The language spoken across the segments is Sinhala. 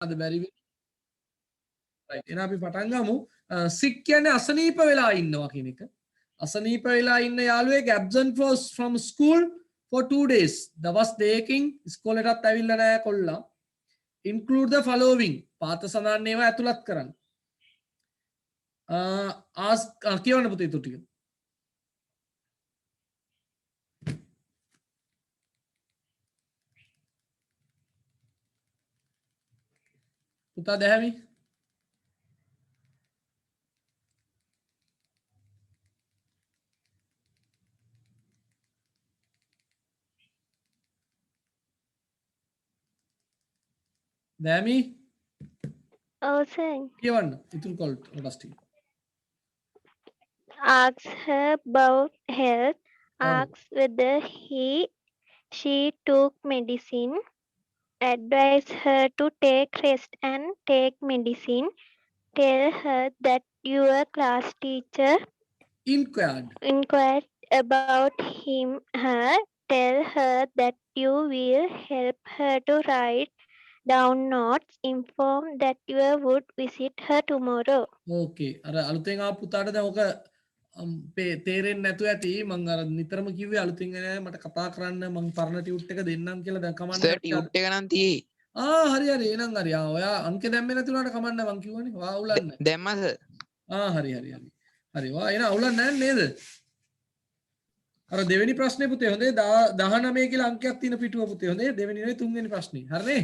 අද බැරි වෙයි. right එහෙනම් අපි පටන් ගමු. sick කියන්නේ අසනීප වෙලා ඉන්නවා කියන එක. අසනීප වෙලා ඉන්න යාළුවෙක් absent from school for 2 days. දවස් දෙකකින් ඉස්කෝලේටත් ඇවිල්ලා නැහැ කොල්ලා. include the following. පාත සඳහන් ඒවා ඇතුළත් කරන්න. ask කියවන්න පුතේ ඊට ටික. පුතා දැහැමි දැහැමි කියවන්න ඉතුරු කොටස් ටික. Asks her about health, asks whether she took medicine, advise her to take rest and take medicine, tell her that your class teacher inquired about her, tell her that you will help her to write down notes, inform that you would visit her tomorrow. Okay අර අලුතෙන් ආපු පුතාට දැන් ඔක තේරෙන්නේ නැතුව ඇති මම අර නිතරම කිව්වේ අලුතින් එන මට කතා කරන්න මම පරණ ටියුට් එක දෙන්නම් කියලා දැන් කමන්න සර් ටියුට් එක නම් තියෙයි. හරි හරි එහෙනම් හරි. ඔයා අංක දැම්මේ නැති උනාට කමන්න මම කිව්වනේ. ඔයා අවුලන්නේ. දැම්මා සර්. හරි හරි හරි. හරි. ඔයා එන අවුලන්නේ නැහැ නේද? අර දෙවෙනි ප්‍රශ්නේ පුතේ හොඳේ 19 කියලා අංකයක් තියෙන පිටුව පුතේ හොඳේ දෙවෙනි නෙවෙයි තුන්වෙනි ප්‍රශ්නේ. හරිනේ?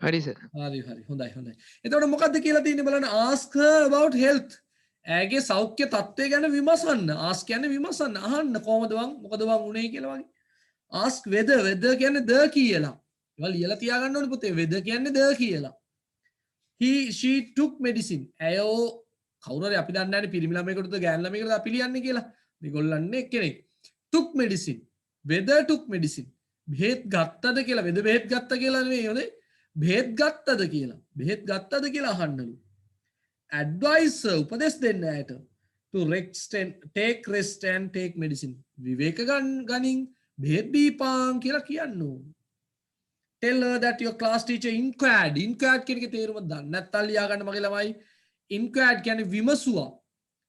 හරි සර්. හරි හරි හොඳයි හොඳයි. එතකොට මොකද්ද කියලා තියෙන්නේ බලන්න ask her about health. ඇගේ සෞඛ්‍ය තත්ත්වය ගැන විමසන්න. ask කියන්නේ විමසන්න. අහන්න කොහොමද මොකද උනේ කියලා වගේ. ask whether කියන්නේ ද කියලා. ඒවා ලියලා තියාගන්න ඕනේ පුතේ. whether කියන්නේ ද කියලා. she took medicine. ඇයෝ කවුරු හරි අපි දන්නේ නැහැ පිරිමි ළමයෙකුටද ගෑනු ළමයෙකුටද අපි ලියන්නේ කියලා. මේගොල්ලන්නේ කෙනෙක්. took medicine. whether took medicine. බෙහෙත් ගත්තද කියලා whether බෙහෙත් ගත්ත කියලා නෙවෙයි හොඳේ. බෙහෙත් ගත්තද කියලා. බෙහෙත් ගත්තද කියලා අහන්නලු. advise උපදෙස් දෙන්න ඇයට. to take rest and take medicine. විවේක ගනින් බෙහෙත් බීපාන් කියලා කියන්න ඕන. tell her that your class teacher inquired කියන එකේ තේරුම දන්නේ නැත්නම් ලියා ගන්න මගේ ළමයි. inquired කියන්නේ විමසුවා.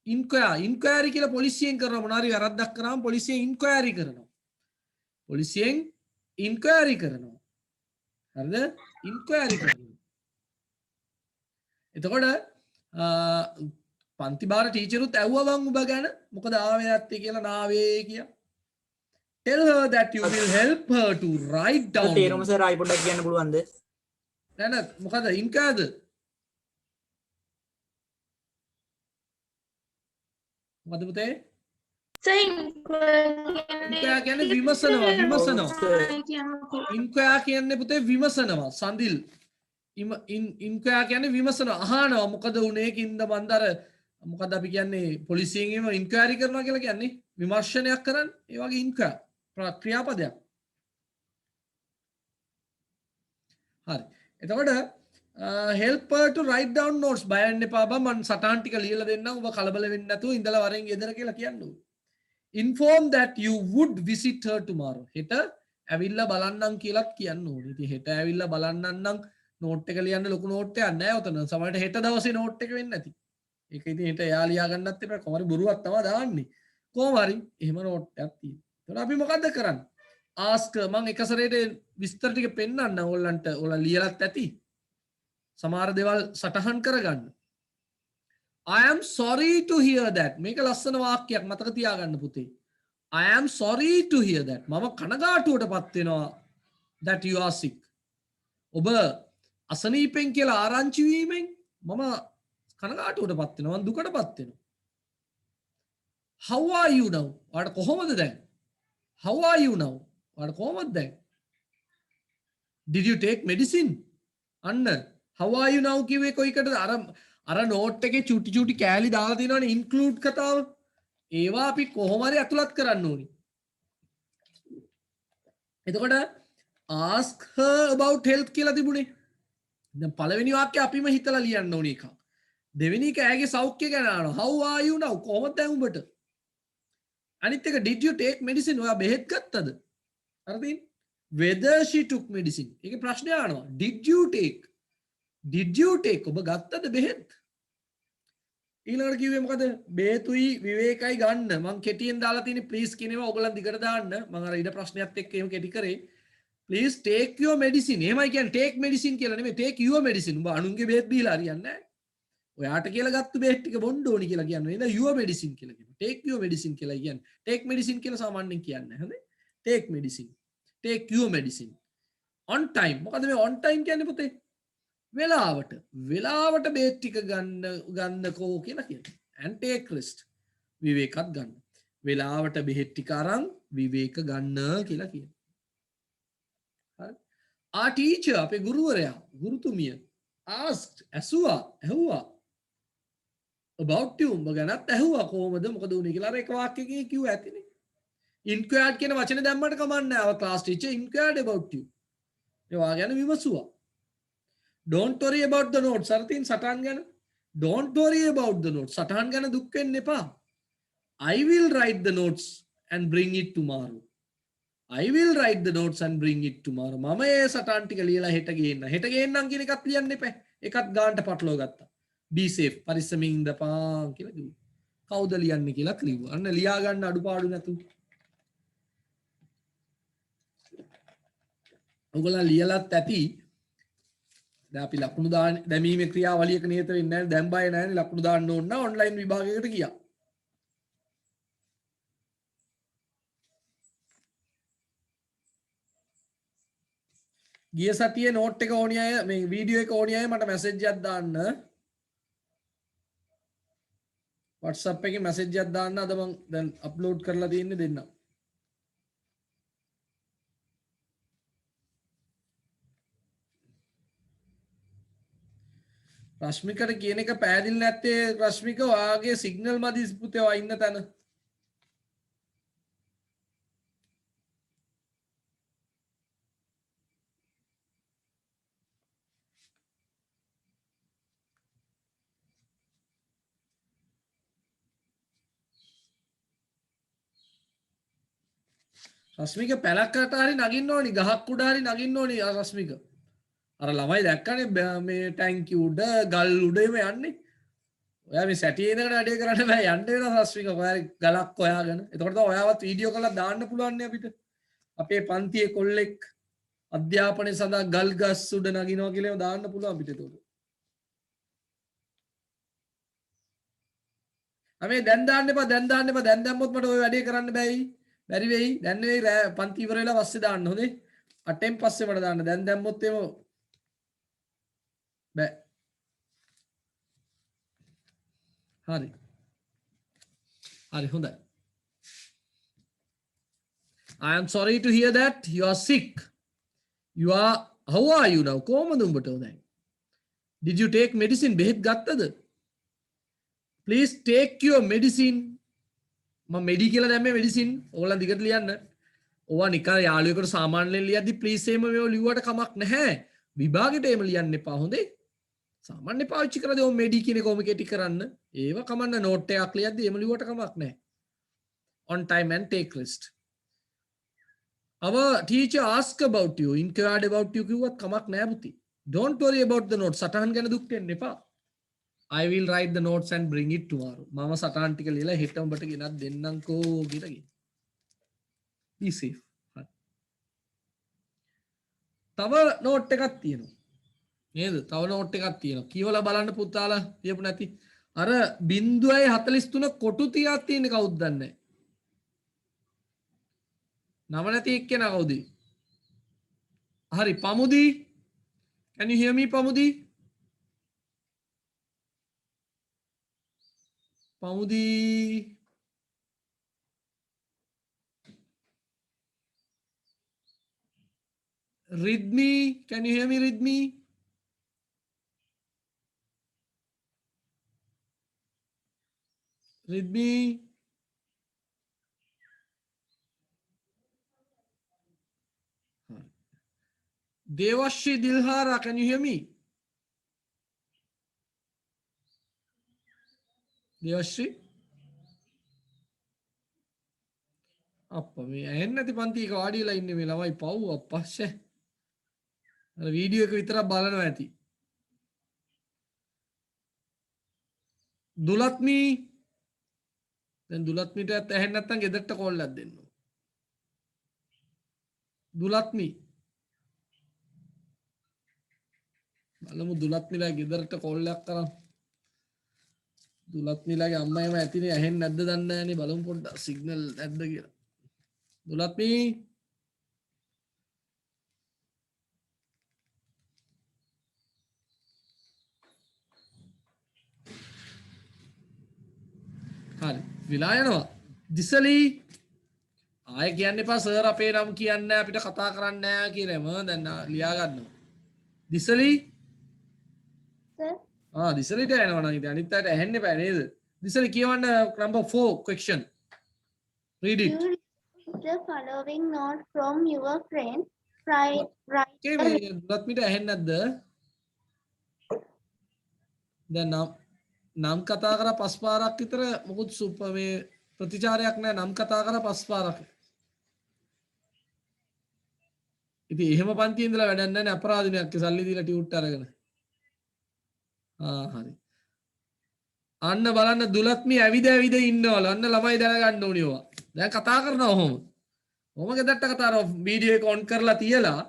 inquiry කියලා පොලිසියෙන් කරන මොනාරි වැරද්දක් කරාම පොලිසියෙන් inquiry කරනවා. පොලිසියෙන් inquiry කරනවා. හරිද? inquiry කරනවා. එතකොට පන්ති බාර ටීචරුත් ඇහුවා මං ඔබ ගැන මොකද ආවේ නැත්තේ කියලා නාවේ කියා. tell her that you will help her to write down. තේරුම සර් ආයි පොඩ්ඩක් කියන්න පුළුවන්ද? නෑ මොකද ඉන්කාද? මොකද පුතේ? ඉන්කා කියන්නේ විමසනවා. ඉන්කා කියන්නේ පුතේ විමසනවා. සඳිල් ඉන්කයා කියන්නේ විමසනවා අහනවා මොකද උනේ කින්ද මන්දර මොකද අපි කියන්නේ පොලිසියෙන් එහෙම ඉන්ක්වයරි කරනවා කියලා කියන්නේ විමර්ශනයක් කරන්නේ ඒ වගේ ඉන්කයා ක්‍රියාපදයක්. හරි. එතකොට help her to write down notes බය වෙන්න එපා බං මම සටහන් ටික ලියලා දෙන්නම් ඔබ කලබල වෙන්නේ නැතුව ඉඳලා වරෙන් ගෙදර කියලා කියන්න ඕනේ. inform that you would visit her tomorrow. හෙට ඇවිල්ලා බලන්නම් කියලාත් කියන්න ඕනේ. ඉතින් හෙට ඇවිල්ලා බලන්නම් නම් නෝට් එක ලියන්න ලොකු නෝට් එකක් නැහැ උතන. සමහරට හෙට දවසේ නෝට් එක වෙන්නේ නැති. ඒක ඉතින් හෙට එයා ලියා ගන්නත් එපා. කොහොම හරි බොරුවක් තමයි දාන්නේ. කොහොම හරි එහෙම නෝට් එකක් තියෙනවා. එතකොට අපි මොකද්ද කරන්නේ? ask මම එක සැරේට විස්තර ටික පෙන්නන්න ඕගොල්ලන්ට. ඔයාලා ලියලත් ඇති. සමහර දේවල් සටහන් කරගන්න. I am sorry to hear that. මේක ලස්සන වාක්‍යයක් මතක තියාගන්න පුතේ. I am sorry to hear that. මම කනගාටුවටපත් වෙනවා that you are sick. ඔබ අසනීපෙන් කියලා ආරංචි වීමෙන් මම කනගාටුවටපත් වෙනවා. මම දුකටපත් වෙනවා. How are you now? ඔයාලට කොහොමද දැන්? How are you now? ඔයාලට කොහොමද දැන්? Did you take medicine? අන්න how are you now කිව්වේ කොයිකටද? අර නෝට් එකේ චුටි කෑලි දාලා තියෙනවනේ include කතාව. ඒවා අපි කොහොම හරි අතුලත් කරන්න ඕනි. එතකොට ask her about health කියලා තිබුණේ. දැන් පළවෙනි වාක්‍යය අපිම හිතලා ලියන්න ඕනි එකක්. දෙවෙනි එක ඇගේ සෞඛ්‍ය ගැන අහනවා. How are you now? කොහොමද දැන් උඹට? අනිත් එක did you take medicine? ඔයා බෙහෙත් ගත්තද? හරිද? whether she took medicine. ඒක ප්‍රශ්නය අහනවා. Did you take? ඔබ ගත්තද බෙහෙත්? ඊළඟට කිව්වේ මොකද? බේතුයි විවේකයි ගන්න. මං කෙටියෙන් දාලා තියෙන්නේ ප්ලීස් කියනවා ඔයගලන් දිගට දාන්න. මං අර ඊට ප්‍රශ්නයත් එක්ක එහෙම කෙටි කරේ. Please take your medicine. එහෙමයි කියන්නේ take medicine කියලා නෙමෙයි take your medicine. උඹ අනුන්ගේ බෙහෙත් බීලා හරියන්නේ නැහැ. ඔයාට කියලා ගත්ත බෙහෙත් ටික බොන්න ඕනි කියලා කියන්නේ නේද? your medicine කියලා කියනවා. take your medicine කියලා කියන්නේ. take medicine කියලා සාමාන්‍යයෙන් කියන්නේ. හරිද? take medicine. take your medicine. on time. මොකද මේ on time කියන්නේ පුතේ? වෙලාවට බේත් ටික ගන්නකෝ කියලා කියනවා. and take rest. විවේකත් ගන්න. වෙලාවට බෙහෙත් ටික අරන් විවේක ගන්න කියලා කියනවා. හරි. our teacher අපේ ගුරුවරයා ගුරුතුමිය asked ඇහුවා about you උඹ ගැනත් ඇහුවා කොහොමද මොකද උනේ කියලා අර එක වාක්‍යයකින් කිව්ව ඇතිනේ. inquired කියන වචනේ දැම්මට කමක් නැහැ. our class teacher inquired about you. ඒ වා ගැන විමසුවා. Don't worry about the notes. සරතින් සටහන් ගැන. Don't worry about the notes. සටහන් ගැන දුක් වෙන්න එපා. I will write the notes and bring it tomorrow. I will write the notes and bring it tomorrow. මම ඒ සටහන් ටික ලියලා හෙට ගේන්න. හෙට ගේන්නම් කියන එකත් ලියන්න එපා. එකත් ගානට පටලවා ගත්තා. Be safe. පරිස්සමින් ඉඳපන් කියලා කිව්වා. කවුද ලියන්නේ කියලා කිව්වා. අන්න ලියා ගන්න අඩුපාඩු නැතු. ඔයගොල්ලෝ ලියලත් ඇති. දැන් අපි ලකුණු දැමීමේ ක්‍රියාවලියක නියත වෙන්නේ නැහැ. දැන් බය නැහැනේ ලකුණු දාන්න ඕන නම් ඔන්ලයින් විභාගයකට ගියා. ගිය සතියේ නෝට් එක ඕනි අය මේ වීඩියෝ එක ඕනි අය මට මැසේජ් එකක් දාන්න. WhatsApp එකේ මැසේජ් එකක් දාන්න. අද මම දැන් අප්ලෝඩ් කරලා තියෙන්නේ දෙන්න. රශ්මිකට කියන එක පැහැදිලි නැත්තේ රශ්මික ඔයාගේ සිග්නල් මදි පුතේ ඔයා ඉන්න තැන. රශ්මික පැලක්කට හරි නගින්න ඕනි ගහක් උඩ හරි නගින්න ඕනි රශ්මික. අර ළමයි දැක්කනේ මේ ටැංකිය උඩ ගල් උඩම යන්නේ. ඔයා මේ සැටියේ ඉඳගෙන වැඩේ කරන්න බෑ යන්න වෙනවා රශ්මික. ඔයා ගලක් හොයාගෙන. එතකොට තමයි ඔයාවත් වීඩියෝ කරලා දාන්න පුළුවන් නේ අපිට. අපේ පන්තියේ කොල්ලෙක් අධ්‍යාපනය සඳහා ගල් ගස් උඩ නගිනවා කියලා දාන්න පුළුවන් අපිට එතකොට. අපි දැන් දාන්න එපා දැන් දැම්මොත් මට ওই වැඩේ කරන්න බෑයි. බැරි වෙයි. දැන් නෙවෙයි පන්ති ඉවර වෙලා පස්සේ දාන්න හොඳේ. 8න් පස්සේ මට දාන්න. දැන් දැම්මොත් එම බෑ. හරි. හරි හොඳයි. I am sorry to hear that you are sick. How are you now? කොහොමද උඹට දැන්? Did you take medicine? බෙහෙත් ගත්තද? Please take your medicine. මම මෙඩි කියලා දැම්මේ මෙඩිසින්. ඕගොල්ලන් දිගට ලියන්න. ඕවා නිකන් යාළුවෙකුට සාමාන්‍යයෙන් ලියද්දි ප්ලීස් එහෙම මේව ලිව්වට කමක් නැහැ. විභාගෙට එහෙම ලියන්න එපා හොඳේ. සාමාන්‍ය පාවිච්චි කරද්දී ඕම මෙඩි කියන එක ඕම කෙටි කරන්න. ඒව කමන්න නෝට් එකක් ලියද්දි එහෙම ලිව්වට කමක් නැහැ. On time and take rest. Our teacher asked about you, inquired about you කිව්වත් කමක් නැහැ පුතේ. Don't worry about the notes. සටහන් ගැන දුක් වෙන්න එපා. I will write the notes and bring it tomorrow. මම සටහන් ටික ලියලා හෙට උඹට ගෙනත් දෙන්නම්කෝ කියලා කියනවා. Be safe. හරි. තව නෝට් එකක් තියෙනවා. නේද? තව නෝට් එකක් තියෙනවා. කියවලා බලන්න පුතාලා ලියපු නැති. අර 0.43 කොටු තියක් තියෙන කවුද දන්නේ නැහැ. නම නැති එක්කෙනා කවුද? හරි පමුදි. Can you hear me පමුදි? පමුදි Ridmi, can you hear me Ridmi? Ridmi Devashri Dilhara, can you hear me? Devashri අප්පා මේ ඇහෙන්නේ නැති පන්තියක වාඩි වෙලා ඉන්නේ මේ ළමයි පව් අප්පස්සේ. අර වීඩියෝ එක විතරක් බලනවා ඇති. දුලත්මි දැන් දුලත්මිට ඇහෙන්නේ නැත්නම් ගෙදරට කෝල් එකක් දෙන්න. දුලත්මි බලමු දුලත්මිලා ගෙදරට කෝල් එකක් කරන්. දුලත්මිලාගේ අම්මා එම ඇතිනේ ඇහෙන්නේ නැද්ද දන්නේ නැහනේ බලමු පොඩ්ඩක් සිග්නල් නැද්ද කියලා. දුලත්මි හරි විලා යනවා. දිසලි ආය කියන්න එපා සර් අපේ නම් කියන්න අපිට කතා කරන්න නෑ කියලාම දැන් ලියා ගන්නවා. දිසලි Sir, දිසලිට එනවා නම් ඉතින් අනිත් අයට ඇහෙන්න එපා නේද? දිසලි කියවන්න number 4 question. Read it. you receive the following note from your friend. Write Okay මේ දුලත්මිට ඇහෙන්නේ නැද්ද? දැන් නම් කතා කරා 5 පාරක් විතර මොකුත් මේ ප්‍රතිචාරයක් නැහැ නම් කතා කරා 5 පාරක්. ඉතින් එහෙම පන්තියේ ඉඳලා වැඩක් නැහැ නේ අපරාධිනයක් සල්ලි දීලා ටියුට් අරගෙන. හරි. අන්න බලන්න දුලත්මි ඇවිද ඇවිද ඉන්නවලු. අන්න ළමයි දැනගන්න ඕනේ ඔවා. දැන් කතා කරනවා ඔහොම. ඔහොම ගෙදරට කතා කරනවා වීඩියෝ එක ඔන් කරලා තියලා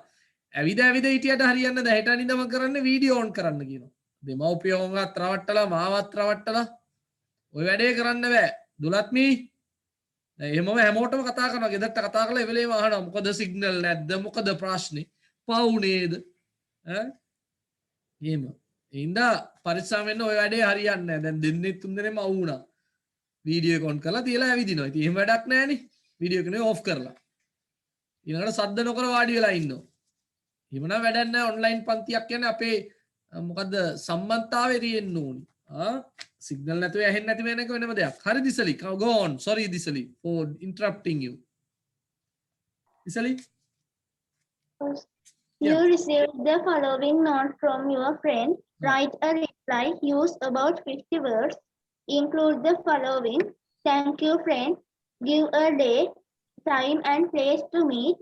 ඇවිද ඇවිද හිටියට හරියන්නේ නැහැ. හෙට අනිදම කරන්න වීඩියෝ ඔන් කරන්න කියනවා. දෙමව්පියෝන්වත් රවට්ටලා මාවත් රවට්ටලා ඔය වැඩේ කරන්න බෑ. දුලත්මි එහෙමම හැමෝටම කතා කරනවා ගෙදරට කතා කරලා එවෙලේම අහනවා මොකද සිග්නල් නැද්ද මොකද ප්‍රශ්නේ පව් නේද ඈ එහෙම ඉඳා පරිස්සම් වෙන්න ඔය වැඩේ හරියන්නේ නැහැ දැන් දෙන්නේ තුන් දෙනෙම අවු වුණා වීඩියෝ එක ඔන් කරලා තියලා ඇවිදිනවා ඉතින් එහෙම වැඩක් නැහැනේ වීඩියෝ එක නේ ඔෆ් කරලා ඊළඟට සද්ද නොකර වාඩි වෙලා ඉන්නවා එහෙමනම් වැඩක් නැහැ ඔන්ලයින් පන්තියක් කියන්නේ අපේ මොකද්ද සම්බන්ධතාවය තියෙන්න ඕනි signal නැතුව ඇහෙන්නේ නැති වෙන එක වෙනම දෙයක්. හරි දිසලි. Go on. Sorry දිසලි for interrupting you. දිසලි. You received the following note from your friend. Write a reply. Use about 50 words. Include the following. Thank you, friend. Give a day, time and place to meet.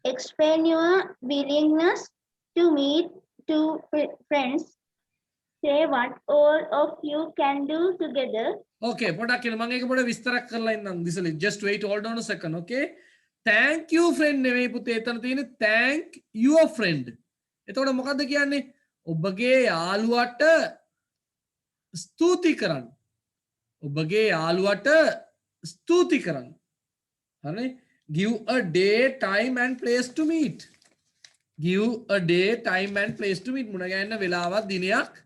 Explain your willingness to meet two friends. Say what all of you can do together. Okay, පොඩක් කියන්න මම ඒක පොඩ විස්තරයක් කරලා ඉන්නම් දිසලි. Just wait, hold on a second, okay? Thank you friend නෙවෙයි පුතේ එතන තියෙන්නේ thank your friend. එතකොට මොකද්ද කියන්නේ? ඔබගේ යාළුවට ස්තුති කරන්න. ඔබගේ යාළුවට ස්තුති කරන්න. හරිනේ? Give a day, time and place to meet. Give a day, time and place to meet. මුණ ගැහෙන්න වෙලාවක් දිනයක්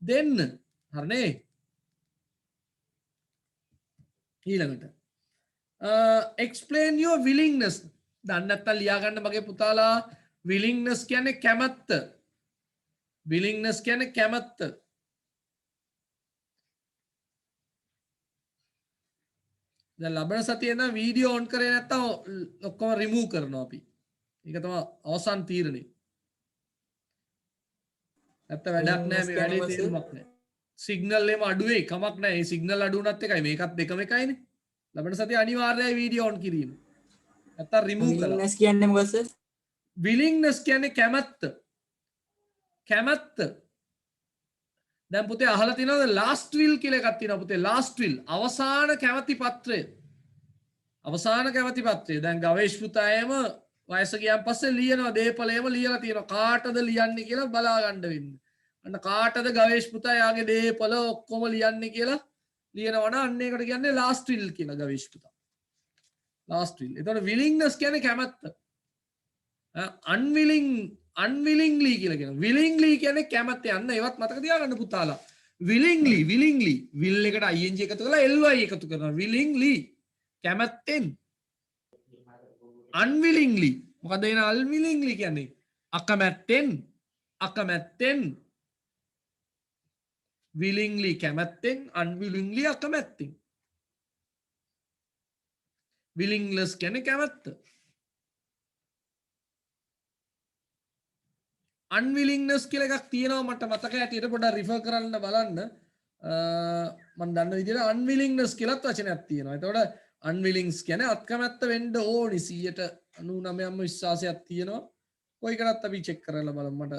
දෙන්න. හරිනේ? ඊළඟට explain your willingness. දන්නේ නැත්නම් ලියා ගන්න මගේ පුතාලා willingness කියන්නේ කැමැත්ත. willingness කියන්නේ කැමැත්ත. දැන් ලබන සතියේ නම් වීඩියෝ ඔන් කරේ නැත්නම් ඔක්කොම රිමූව් කරනවා අපි. ඒක තමයි අවසන් තීරණය. නැත්නම් වැඩක් නැහැ මේ වැඩේ තේරුමක් නැහැ. සිග්නල් එකම අඩු වෙයි කමක් නැහැ. මේ සිග්නල් අඩු වුණත් එකයි මේකත් දෙකම එකයිනේ. ලබන සතියේ අනිවාර්යයි වීඩියෝ ඔන් කිරීම. නැත්නම් රිමූව් කරලා. willingness කියන්නේ මොකක්ද සර්? willingness කියන්නේ කැමැත්ත. කැමැත්ත. දැන් පුතේ අහලා තියෙනවද last will කියලා එකක් තියෙනවා පුතේ last will අවසාන කැමැති පත්‍රය. අවසාන කැමැති පත්‍රය. දැන් ගවේෂ් පුතායම වයස ගියන් පස්සේ ලියනවා දීපලයේම ලියලා තියෙනවා කාටද ලියන්නේ කියලා බලා ගන්න වෙන්නේ. අන්න කාටද ගවේෂ් පුතා යාගේ දීපල ඔක්කොම ලියන්නේ කියලා ලියනවා නම් අන්න ඒකට කියන්නේ last will කියලා ගවේෂ් පුතා. last will. එතකොට willingness කියන්නේ කැමැත්ත. unwillingly කියලා කියනවා. willingly කියන්නේ කැමැත්ත. යන්න ඒවත් මතක තියාගන්න පුතාලා. willingly will එකට ing එකතු කරලා ly එකතු කරනවා. willingly කැමැත්තෙන්. unwillingly මොකද එන unwillingly කියන්නේ? අකමැත්තෙන් willingly කැමැත්තෙන් unwillingly අකමැත්තෙන්. willingness කියන්නේ කැමැත්ත. unwillingness කියලා එකක් තියෙනවා මට මතක හැටියට පොඩ්ඩක් රිෆර් කරන්න බලන්න. මම දන්න විදිහට unwillingness කියලාත් වචනයක් තියෙනවා. එතකොට unwillings කියන්නේ අත්කමැත්ත වෙන්න ඕනි 99%ම විශ්වාසයක් තියෙනවා. කොයිකටත් අපි චෙක් කරලා බලමු. මට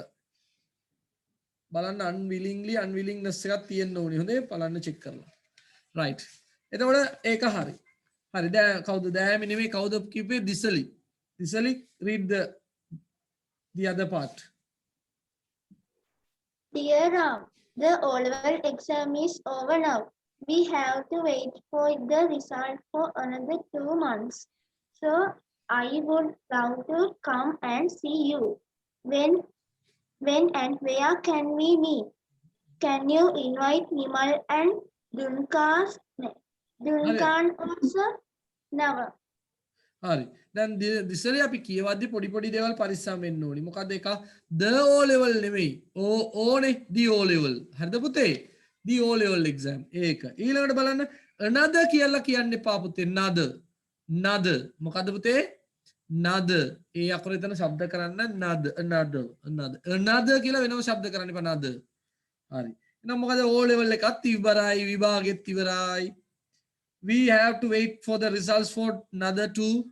බලන්න unwillingness එකක් තියෙන්න ඕනි. හොඳේ බලන්න චෙක් කරලා. right. එතකොට ඒක හරි. හරි දැන් කවුද දෑමි නෙමෙයි කවුද කිව්වේ දිසලි. දිසලි read the other part. Dear Ram, the O-level exam is over now. We have to wait for the result for another 2 months. So I would love to come and see you. When and where can we meet? Can you invite Nimal and Duncan also? Never. හරි දැන් දිසලේ අපි කියවද්දි පොඩි දේවල් පරිස්සම් වෙන්න ඕනි. මොකද එක the O level නෙමෙයි. ඕනේ the O level. හරිද පුතේ? the O level exam. ඒක. ඊළඟට බලන්න another කියලා කියන්න එපා පුතේ. another. මොකද්ද පුතේ? another. ඒ අකුර එතන ශබ්ද කරන්න another කියලා වෙනම ශබ්ද කරන්න එපා another. හරි. එහෙනම් මොකද O level එකත් ඉවරයි විභාගෙත් ඉවරයි. We have to wait for the results for another 2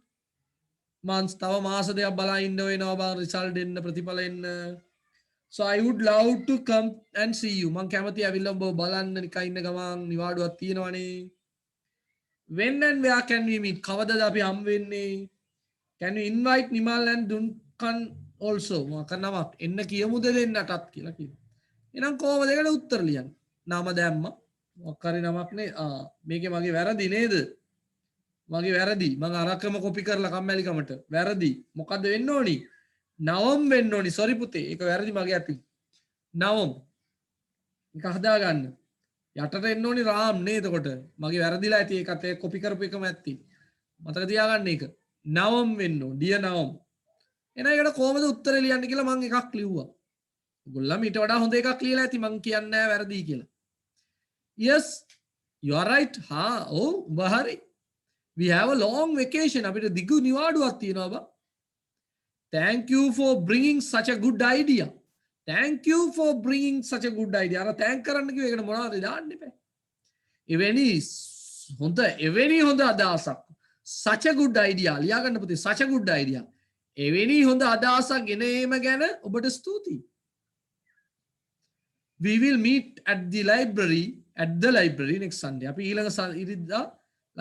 months. තව මාස දෙකක් බලා ඉන්න වෙනවා බං රිසල්ට් එන්න ප්‍රතිඵල එන්න. So I would love to come and see you. මං කැමති ඇවිල්ලා ඔබ බලන්න නිකන් ඉන්න ගමන් නිවාඩුවක් තියෙනවනේ. When and where can we meet? කවදද අපි හම් වෙන්නේ? Can you invite Nimal and Duncan also? මොකක් නමක් එන්න කියමුද දෙන්නටත් කියලා කිව්වා. එහෙනම් කොහොමද ඒකට උත්තර ලියන්නේ? නම දැම්මා. මොකක් හරි නමක් නේ. මේකේ මගේ වැරදි නේද? මගේ වැරදි. මම අරකම කොපි කරලා කම්මැලිකමට. වැරදි. මොකද්ද වෙන්න ඕනි? නවම් වෙන්න ඕනි. සෝරි පුතේ. ඒක වැරදි මගේ අතින්. නවම්. මේක හදා ගන්න. යටට එන්න ඕනි රාම් නේ එතකොට. මගේ වැරදිලා ඇති ඒකත් ඒ කොපි කරපු එකම ඇත්ති. මතක තියාගන්න ඒක. නවම් වෙන්න ඕනි. ඩිය නවම්. එහෙනම් ඒකට කොහොමද උත්තරේ ලියන්නේ කියලා මම එකක් ලිව්වා. ඔයගොල්ලෝ ඊට වඩා හොඳ එකක් ලියලා ඇති මම කියන්නේ නැහැ වැරදි කියලා. Yes, you are right. Bahari. We have a long vacation. අපිට දිගු නිවාඩුවක් තියෙනවා බා. Thank you for bringing such a good idea. Thank you for bringing such a good idea. අර thank කරන්න කිව්ව එකට මොනවද දාන්න එපා. එවැනි හොඳ අදහසක්. Such a good idea. ලියා ගන්න පුතේ such a good idea. එවැනි හොඳ අදහසක් ගෙන ඒම ගැන ඔබට ස්තුතියි. We will meet at the library next Sunday. අපි ඊළඟ ඉරිදා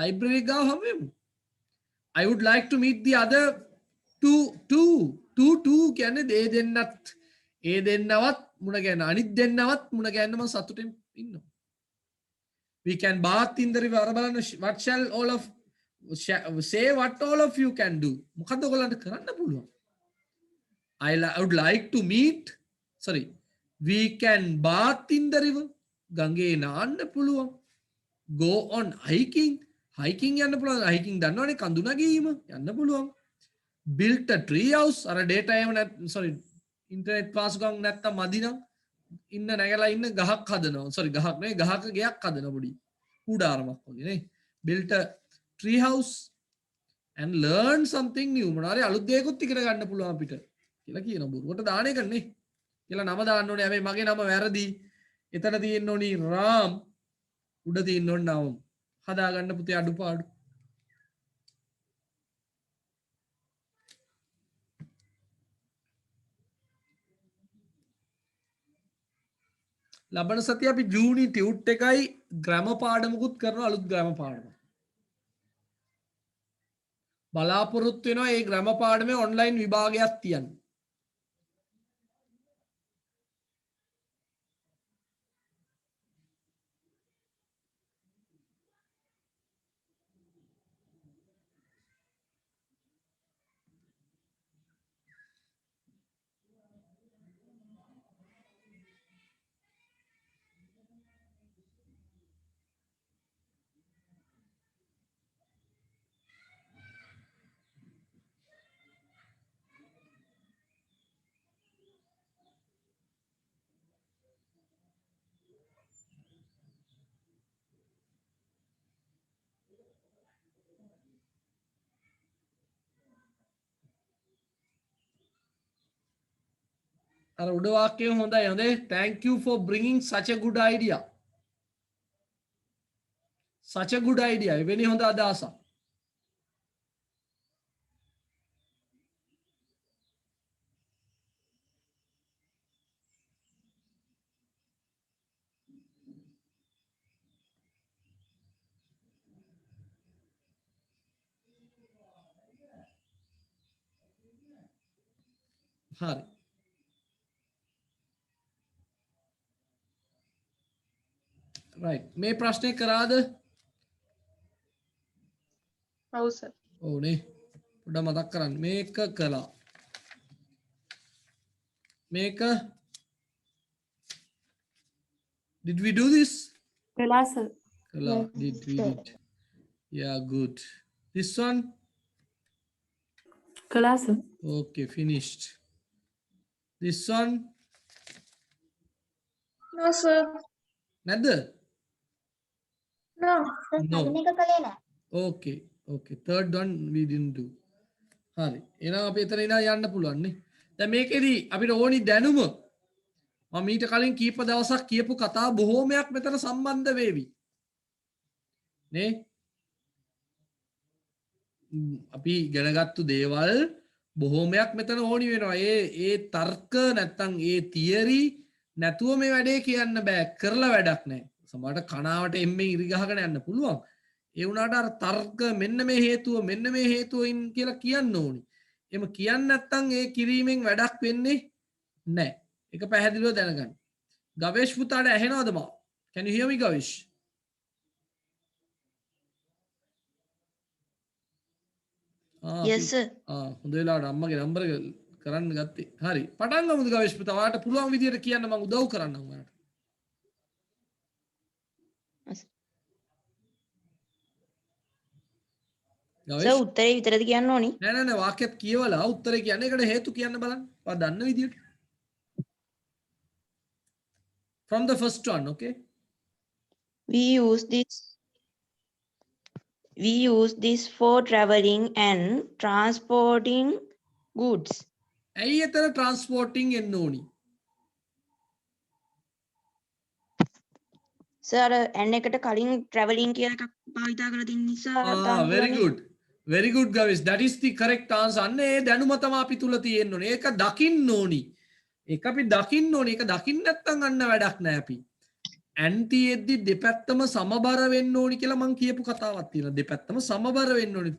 library ගාව හම්බෙමු. I would like to meet the other two කියන්නේ ඒ දෙන්නවත් මුණ ගැහෙන අනිත් දෙන්නවත් මුණ ගැහෙන්න මම සතුටින් ඉන්නවා. We can bath in the river. බලන්න what shall all of say what all of you can do. මොකද්ද ඔයගලන්ට කරන්න පුළුවන්? I would like to meet we can bath in the river. ගඟේ නාන්න පුළුවන්. Go on hiking. Hiking යන්න පුළුවන්. Hiking දන්නවනේ කඳු නැගීම යන්න පුළුවන්. Built a tree house. අර data එහෙම internet pass ගම් නැත්තම් මදි නම් ඉන්න නැගලා ඉන්න ගහක් හදනවා. ගහක් නෙවෙයි ගහක ගෙයක් හදනවා පොඩි. කුඩාරමක් වගේ නේ. Built a tree house and learn something new. මොනාරි අලුත් දෙයක්ත් ඉගෙන ගන්න පුළුවන් අපිට කියලා කියන බොරුවට දාන එක නේ. කියලා නම දාන්න ඕනේ. හැබැයි මගේ නම වැරදි. එතන තියෙන්න ඕනි රාම් උඩ තියෙන්න ඕන නවම්. හදා ගන්න පුතේ අඩුපාඩු. ලබන සතිය අපි ජූනි ටියුට් එකයි ග්‍රැමර් පාඩමකුත් කරන අලුත් ග්‍රැමර් පාඩමක්. බලාපොරොත්තු වෙනවා මේ ග්‍රැමර් පාඩමේ ඔන්ලයින් විභාගයක් තියන්න. අර උඩ වාක්‍යය හොඳයි හොඳේ. Thank you for bringing such a good idea. Such a good idea. එවැනි හොඳ අදහසක්. හරි. right මේ ප්‍රශ්නේ කරාද? ඔව් සර්. ඕනේ පොඩ්ඩක් මතක් කරන්න. මේක කළා. මේක did we do this? කළා සර්. කළා. Yes, did we sir. did. yeah good. this one කළා sir. okay finished. this one No, sir. නැද්ද? No, sir. No. කලින් එක කළේ නෑ. okay okay third one we didn't do. හරි එහෙනම් අපි එතන ඉඳන් යන්න පුළුවන් නේ. දැන් මේකෙදි අපිට ඕනි දැනුම මම මීට කලින් කීප දවසක් කියපු කතා බොහෝමයක් මෙතන සම්බන්ධ වේවි නේ. අපි ඉගෙනගත්තු දේවල් බොහෝමයක් මෙතන ඕනි වෙනවා. ඒ තර්ක නැත්තම් ඒ තියරි නැතුව මේ වැඩේ කියන්න බෑ. කරලා වැඩක් නැහැ. සමහරට කනාවට එම්මෙන් ඉරි ගහගෙන යන්න පුළුවන්. ඒ වුණාට අර තර්ක මෙන්න මේ හේතුවෙන් කියලා කියන්න ඕනි. එහෙම කියන්නේ නැත්තම් ඒ කිරීමෙන් වැඩක් වෙන්නේ නැහැ. ඒක පැහැදිලිව දැනගන්න. ගවේෂ් පුතාට ඇහෙනවද මා? Can you hear me ගවේෂ්? Yes sir. හොඳ වෙලාවට අම්මගේ නම්බර එක කරන්න ගත්තේ. හරි. පටන් ගමුද ගවේෂ් පුතා? ඔයාලට පුළුවන් විදියට කියන්න මම උදව් කරන්නම් ඔයාලට. සර් උත්තරේ විතරද කියන්න ඕනි? නෑ වාක්‍යයක් කියවලා උත්තරේ කියන්න. ඒකට හේතු කියන්න බලන්න. ඔයා දන්න විදියට. From the first one, okay? We use this for traveling and transporting goods. ඇයි එතන transporting එන්න ඕනි? සර් n එකට කලින් traveling කියලා එකක් භාවිතා කරලා තියෙන නිසා very good ගවේෂ්. that is the correct answer. අන්න ඒ දැනුම තමයි අපි තුල තියෙන්න ඕනේ. ඒක දකින්න ඕනි. ඒක අපි දකින්න ඕනේ. ඒක දකින්න නැත්නම් අන්න වැඩක් නෑ අපි. ඇන්ටි එද්දි දෙපැත්තම සමබර වෙන්න ඕනි කියලා මම කියපු කතාවක් තියෙනවා. දෙපැත්තම සමබර වෙන්න ඕනි.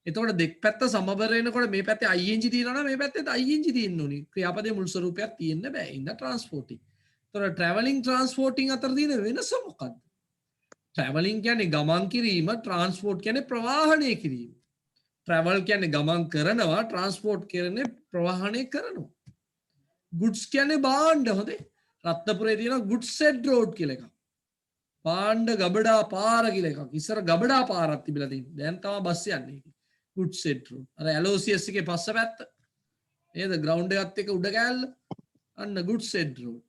එතකොට දෙපැත්ත සමබර වෙනකොට මේ පැත්තේ ing තියෙනවා නම් මේ පැත්තේ ing තියෙන්න ඕනි. ක්‍රියාපදයේ මුල් ස්වරූපයක් තියෙන්න බෑ. ඉන්න transporting. එතකොට traveling transporting අතර තියෙන වෙනස මොකක්ද? traveling කියන්නේ ගමන් කිරීම, transport කියන්නේ ප්‍රවාහණය කිරීම. travel කියන්නේ ගමන් කරනවා, transport කියන්නේ ප්‍රවාහණය කරනවා. goods කියන්නේ භාණ්ඩ. හොඳේ. රත්නපුරේ තියෙන goods shed road කියලා එකක්. භාණ්ඩ ගබඩා පාර කියලා එකක්. ඉස්සර ගබඩා පාරක් තිබිලා තියෙනවා. දැන් තමයි බස් යන්නේ. goods shed road. අර LOCS එකේ පස්ස පැත්ත. නේද? ground එකත් එක්ක උඩ කෑල්ල. අන්න goods shed road.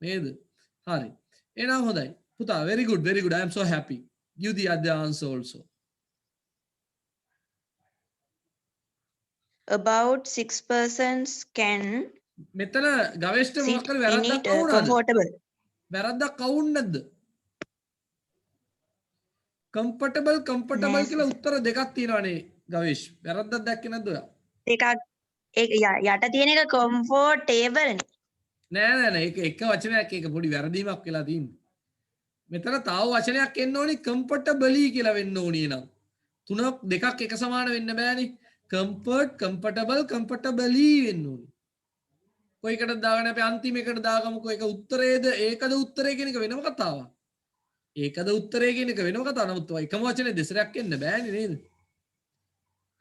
නේද? හරි. එහෙනම් හොඳයි. පුතා very good. I am so happy. Give the other answer also. About 6 persons can මෙතන ගවේෂ්ඨ මොකක් sit කර in වැරද්දක් it වුණාද? comfortable. වැරද්දක් වුණ නැද්ද? comfortable නෑ කියලා උත්තර දෙකක් තියෙනවානේ ගවේෂ්. වැරද්දක් දැක්කේ නැද්ද ඔයා? එකක් ඒක යට තියෙන එක comfortable නේ. නෑ ඒක එක වචනයක් ඒක පොඩි වැරදීමක් වෙලා තියෙන්නේ. මෙතන තව වචනයක් එන්න ඕනි comfortably කියලා වෙන්න ඕනි නං. තුනක් දෙකක් එක සමාන වෙන්න බෑනේ. comfortably වෙන්න ඕනි. කොයිකටද දාගන්න අපි අන්තිම එකට දාගමුකෝ. ඒක උත්තරේද ඒකද උත්තරේ කියන එක වෙනම කතාවක්. ඒකද උත්තරේ කියන එක වෙනම කතාවක්. නමුත් එකම වචනේ දෙසරයක් එන්න බෑනේ නේද?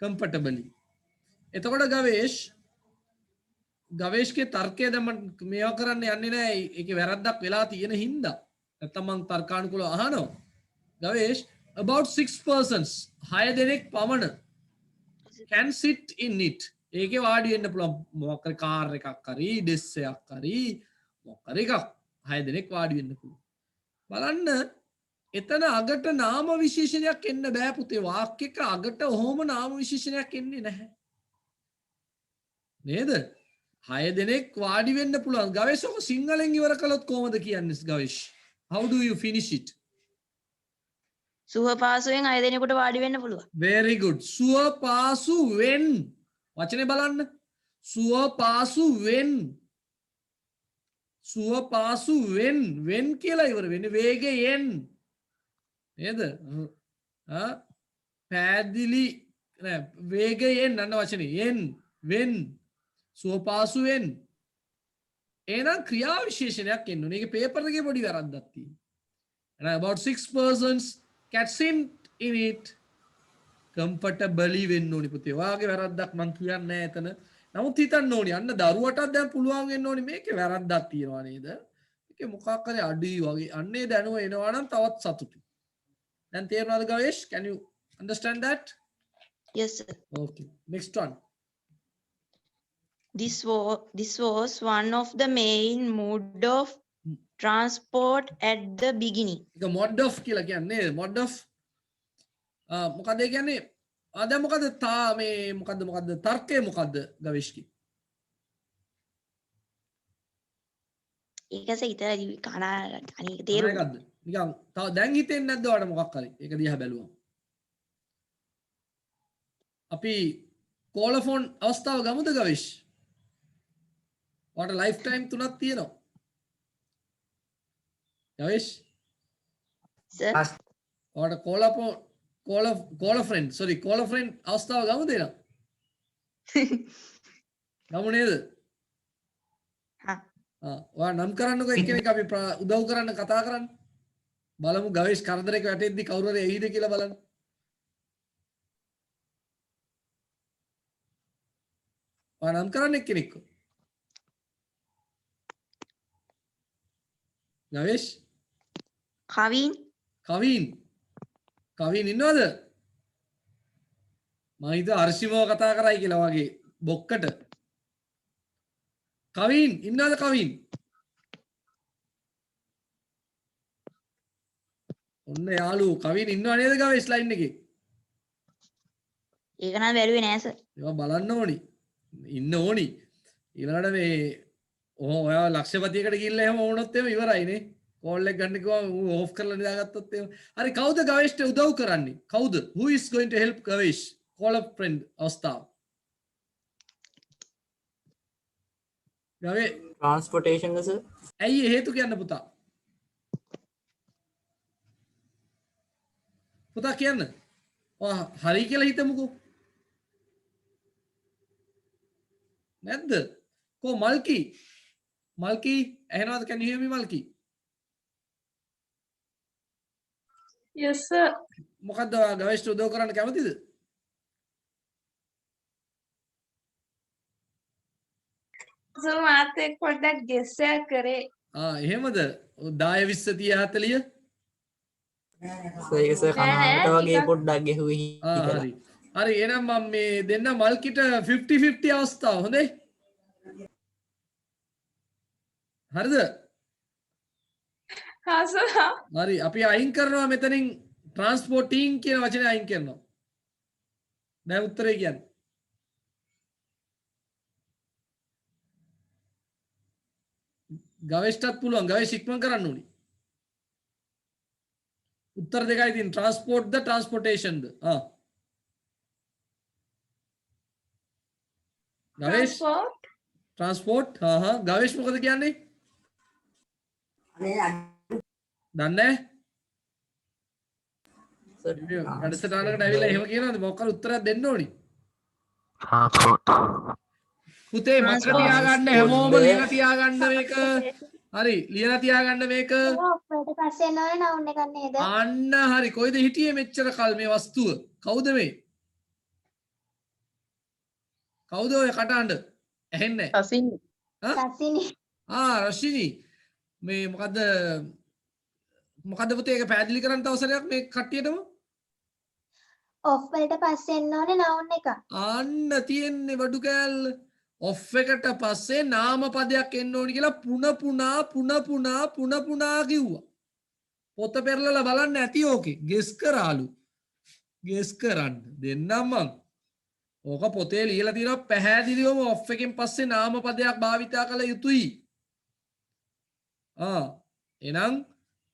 comfortably. එතකොට ගවේෂ්ගේ තර්කය දැන් මම මේවා කරන්න යන්නේ නැහැ. ඒකේ වැරද්දක් වෙලා තියෙන හින්දා. නැත්තම් මම තර්කානුකූලව අහනවා. ගවේෂ් about 6 persons 6 දෙනෙක් පමණ can sit in it. ඒකේ වාඩි වෙන්න පුළුවන්. මොකක් හරි කාර් එකක් හරි ඩෙස් එකක් හරි මොකක් හරි එකක් 6 දෙනෙක් වාඩි වෙන්න පුළුවන්. බලන්න එතන අගට නාම විශේෂණයක් එන්න බෑ පුතේ. වාක්‍යයක අගට ඔහොම නාම විශේෂණයක් එන්නේ නැහැ. නේද? 6 දෙනෙක් වාඩි වෙන්න පුළුවන්. ගවේෂ් ඔක සිංහලෙන් ඉවර කළොත් කොහොමද කියන්නේ ගවේෂ්? How do you finish it? සුවපාසුවෙන් 6 දෙනෙකුට වාඩි වෙන්න පුළුවන්. Very good. සුවපාසුවෙන්. වචනේ බලන්න. සුවපාසුවෙන්. සුවපාසුවෙන්. වෙන් කියලා ඉවර වෙන්නේ වේගයෙන්. නේද? පැහැදිලි නෑ වේගයෙන් අන්න වචනේ. යෙන් වෙන් සුවපාසුවෙන්. එහෙනම් ක්‍රියා විශේෂණයක් එන්න ඕනේ. ඒකේ පේපර් එකේ පොඩි වැරද්දක් තියෙනවා. And about 6 persons can sit in it comfortably වෙන්න ඕනේ පුතේ. වාගේ වැරද්දක් මං කියන්නේ නැහැ එතන. නමුත් හිතන්න ඕනේ අන්න දරුවටත් දැන් පුළුවන් වෙන්න ඕනේ මේකේ වැරද්දක් තියෙනවා නේද? ඒකේ මොකක් හරි අඩුයි වගේ. අන්නේ දැනුව එනවා නම් තවත් සතුටුයි. දැන් තේරුණාද ගවේෂ්? Can you understand that? Yes, sir. Okay. Next one. This was one of the main mode of transport at the beginning. ඒක mod of කියලා කියන්නේ mod of මොකද ඒ කියන්නේ දැන් මොකද මේ මොකද්ද තර්කය මොකද්ද ගවේෂ්කි? ඒකස හිතලා කන අනේක තේරුම් මොකක්ද? නිකන් තව දැන් හිතෙන්නේ නැද්ද ඔයාලට මොකක් හරි? ඒක දිහා බැලුවම. අපි කෝලෆෝන් අවස්ථාව ගමුද ගවේෂ්? ඔයාලට ලයිෆ් ටයිම් 3ක් තියෙනවා. ගවේෂ් sir. ඔයාලට call a friend අවස්ථාව ගමුද එනම්? ගමු නේද? ඔයා නම් කරන්නකෝ එක්කෙනෙක් අපි උදව් කරන්න කතා කරන්න. බලමු ගවේෂ් කරදරයක වැටෙද්දි කවුරු හරි එයිද කියලා බලන්න. ඔයා නම් කරන්න එක්කෙනෙක්ව. ගවේෂ් කවින් ඉන්නවද? මම හිතුවා අර්ශිමෝ කතා කරයි කියලා වගේ බොක්කට. කවින් ඉන්නවද කවින්? ඔන්න යාළුවෝ කවින් ඉන්නව නේද ගවේෂ් ලයින් එකේ? ඒක නම් බැලුවේ නෑ සර්. ඒවා බලන්න ඕනි. ඉන්න ඕනි. ඊළඟට මේ ඔයා ලක්ෂපතියකට ගිහිල්ලා එහෙම වුණොත් එහෙම ඉවරයිනේ. කෝල් එක ගන්න කිව්වම ඌ ඕෆ් කරලා නිදාගත්තොත් එහෙම. හරි කවුද ගවේෂ්ට උදව් කරන්නේ? කවුද? Who is going to help ගවේෂ්? Call a friend අවස්ථාව. ගවේ transportation sir. ඇයි හේතු කියන්න පුතා? පුතා කියන්න. ඔයා හරි කියලා හිතමුකෝ. නැද්ද? කො මල්කි ඇහෙනවද? Can you hear me මල්කි? Yes, sir. මොකද්ද ඔයා ගවේෂ්ට උදව් කරන්න කැමතිද? So මාත් එක්ක පොඩ්ඩක් guess එකක් කරේ. එහෙමද? 10 20 30 40 so ඒක sir කනාට වගේ පොඩ්ඩක් ගෙහුවේ හිතලා. හරි එහෙනම් මම මේ දෙන්න මල්කිට 50-50 අවස්ථාව හොඳයි? හරිද? හා සර්. හරි අපි අයින් කරනවා මෙතනින් ට්‍රාන්ස්පෝර්ටින් කියන වචනේ අයින් කරනවා. දැන් උත්තරේ කියන්නේ. ගවේෂ්ටත් පුළුවන් ගවේෂ් ඉක්මන් කරන්න ඕනි. උත්තර දෙකයි තියෙන ට්‍රාන්ස්පෝර්ට් ද ට්‍රාන්ස්පෝර්ටේෂන් ද? ගවේෂ් ට්‍රාන්ස්පෝර්ට් ගවේෂ් මොකද කියන්නේ? දන්නේ වැඩසටහනකට ඇවිල්ලා එහෙම කියනවාද? මොකක් හරි උත්තරයක් දෙන්න ඕනි. පුතේ මතක තියාගන්න හැමෝම ලියලා තියාගන්න මේක. හරි ලියලා තියාගන්න මේක. ඔෆ්ෆට පස්සේ එනවනේ නවුන් එකක් නේද? අන්න හරි. කොයිද හිටියේ මෙච්චර කල් මේ වස්තුව? කවුද මේ? කවුද ඔය කටහඬ? ඇහෙන්නේ නැහැ. රසිනි. රශිනි. මේ මොකද්ද පුතේ ඒක පැහැදිලි කරන්න අවසරයක් මේ කට්ටියටම? ඔෆ් වලට පස්සේ එන්න ඕනේ නවුන් එක. අන්න තියෙන්නේ බඩු කෑල්ල. ඔෆ් එකට පස්සේ නාම පදයක් එන්න ඕනි කියලා පුන පුනා කිව්වා. පොත පෙරලලා බලන්න ඇති ඕකේ. ගෙස් කරාලු. ගෙස් කරන්න දෙන්නම් මං. ඕක පොතේ ලියලා තියෙනවා පැහැදිලිවම ඔෆ් එකෙන් පස්සේ නාම පදයක් භාවිතා කළ යුතුයි. එහෙනම්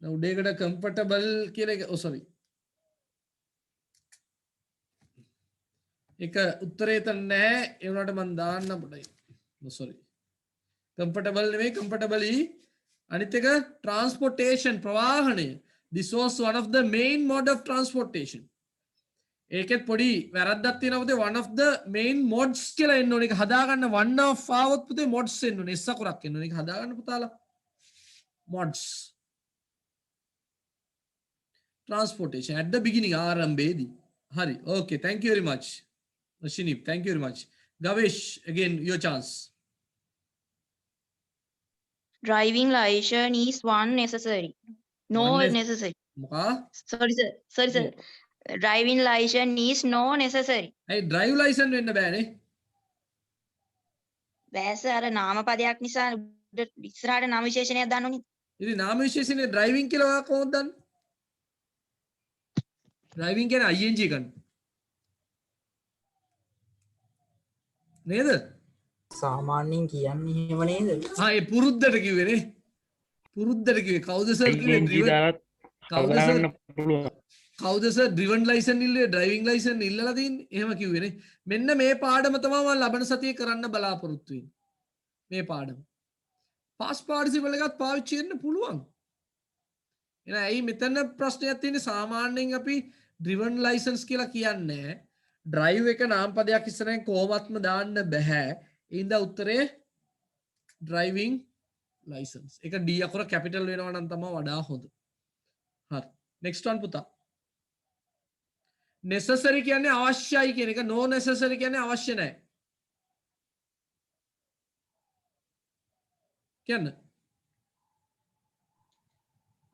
උඩේකට කම්ෆර්ටබල් කියන එක sorry. එක උත්තරේ තන නැහැ ඒ වුණාට මම දාන්න පොඩයි. sorry. comfortable නෙමෙයි comfortably අනිත් එක transportation ප්‍රවාහනය. This was one of the main mode of transportation. ඒකෙත් පොඩි වැරද්දක් තියෙනවා පුතේ one of the main mods කියලා එන්න ඕනේ. ඒක හදාගන්න one of ආවොත් පුතේ mods එන්න ඕනේ. S අකුරක් එන්න ඕනේ. ඒක හදාගන්න පුතාලා. mods transportation at the beginning ආරම්භයේදී. හරි. Okay, thank you very much. Shinip, thank you very much. Gavesh, again your chance. Driving license is one necessary. No One necessary. මොකා? Sorry sir. Sorry sir. Driving license is no necessary. ඇයි drive license වෙන්න බෑනේ? බෑස අර නාමපදයක් නිසා ඉස්සරහට නාම විශේෂණයක් දාන්න ඕනේ. ඉතින් නාම විශේෂණේ driving කියලා ඔයා කොහොමද දන්නේ? driving කියන්නේ ing ගන්න. නේද? සාමාන්‍යයෙන් කියන්නේ එහෙම නේද? ඒ පුරුද්දට කිව්වේනේ. පුරුද්දට කිව්වේ කවුද සර් කිව්වේ driven? කවුද sir driven license ඉල්ලේ driving license ඉල්ලලා තින්නේ? එහෙම කිව්වේනේ. මෙන්න මේ පාඩම තමයි මම ලබන සතියේ කරන්න බලාපොරොත්තු වෙන්නේ. මේ පාඩම. past participle එකත් පාවිච්චි කරන්න පුළුවන්. එහෙනම් ඇයි මෙතන ප්‍රශ්නයක් තියෙන්නේ? සාමාන්‍යයෙන් අපි driven license කියලා කියන්නේ drive එක නාමපදයක් ඉස්සරහින් කොහොමත්ම දාන්න බෑ. ඉඳ උත්තරේ driving license. එක D අකුර capital වෙනවා නම් තමයි වඩා හොඳ. හරි. next one පුතා. necessary කියන්නේ අවශ්‍යයි කියන එක. no necessary කියන්නේ අවශ්‍ය නැහැ. කියන්න.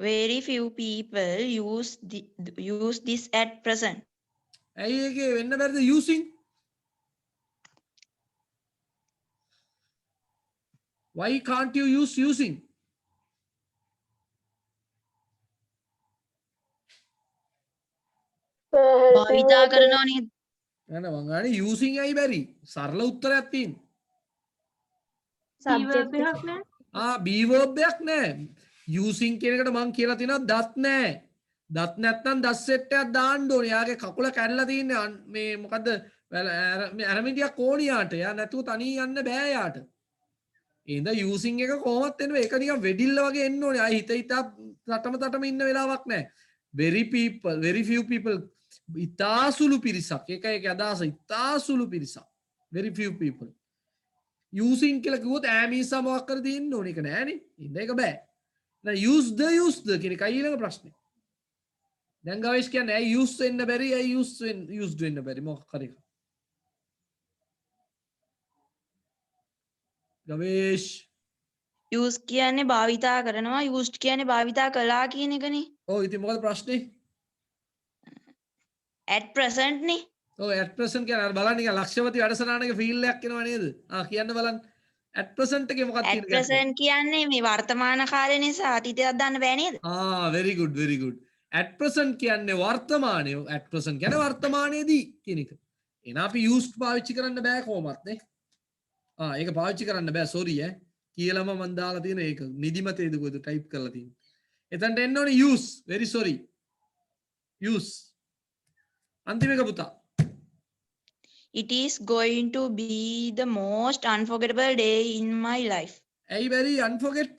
Very few people use this at present. ඇයි ඒකේ වෙන්න බැරිද using? Why can't you use using? භාවිතා කරනවා නේද? නෑ මං අහන්නේ using ඇයි බැරි? සරල උත්තරයක් තියෙනවා. subject එකක් නෑ. be verb එකක් නෑ. using කියන එකට මං කියලා තිනවා දත් නෑ. දත් නැත්නම් දස් සෙට් එකක් දාන්න ඕනේ. යාගේ කකුල කැඩලා තින්නේ මේ මොකද්ද? ඇරමිටියක් ඕනේ යාට. යා නැතුව තනිය යන්න බෑ යාට. එහෙනම් using එක කොහොමත් එන්නේ? ඒක නිකන් වෙඩිල්ල වගේ එන්න ඕනේ. ආයි හිත හිතා තටම ඉන්න වෙලාවක් නෑ. very few people ඉතාසුළු පිරිසක්. ඒක අදහස ඉතාසුළු පිරිසක්. very few people. using කියලා කිව්වොත් ඈමීසා මොකක් කර දෙන්න ඕනේ. ඒක නෑනේ. ඉතින් ඒක බෑ. දැන් use the කියන එකයි ඊළඟ ප්‍රශ්නේ. දැන් ගවේෂ් කියන්නේ ඇයි use වෙන්න බැරි? ඇයි used වෙන්න බැරි? මොකක් හරි. ගවේෂ් use කියන්නේ භාවිතා කරනවා, used කියන්නේ භාවිතා කළා කියන එකනේ. ඔව් ඉතින් මොකද ප්‍රශ්නේ? at present නේ. ඔව් at present කියන්නේ අර බලන්න නිකන් ලක්ෂවති වැඩසටහනක ෆීල් එකක් එනවා නේද? කියන්න බලන්න. at present එකේ මොකක්ද at තියෙන්නේ? present කියන්නේ මේ වර්තමාන කාලේ නිසා අතීතයක් දාන්න බෑ නේද? very good very good. at present කියන්නේ වර්තමානයේ. at present කියන්නේ වර්තමානයේදී කියන එක. එහෙනම් අපි used පාවිච්චි කරන්න බෑ කොහොමත් නේ? ඒක පාවිච්චි කරන්න බෑ sorry කියලාම මම දාලා තියෙන ඒක නිදිමතේද කොහෙද ටයිප් කරලා තියෙන්නේ. එතනට එන්න ඕනේ use very sorry. use අන්තිම එක පුතා. It is going to be the most unforgettable day in my life. ඇයි very unforget?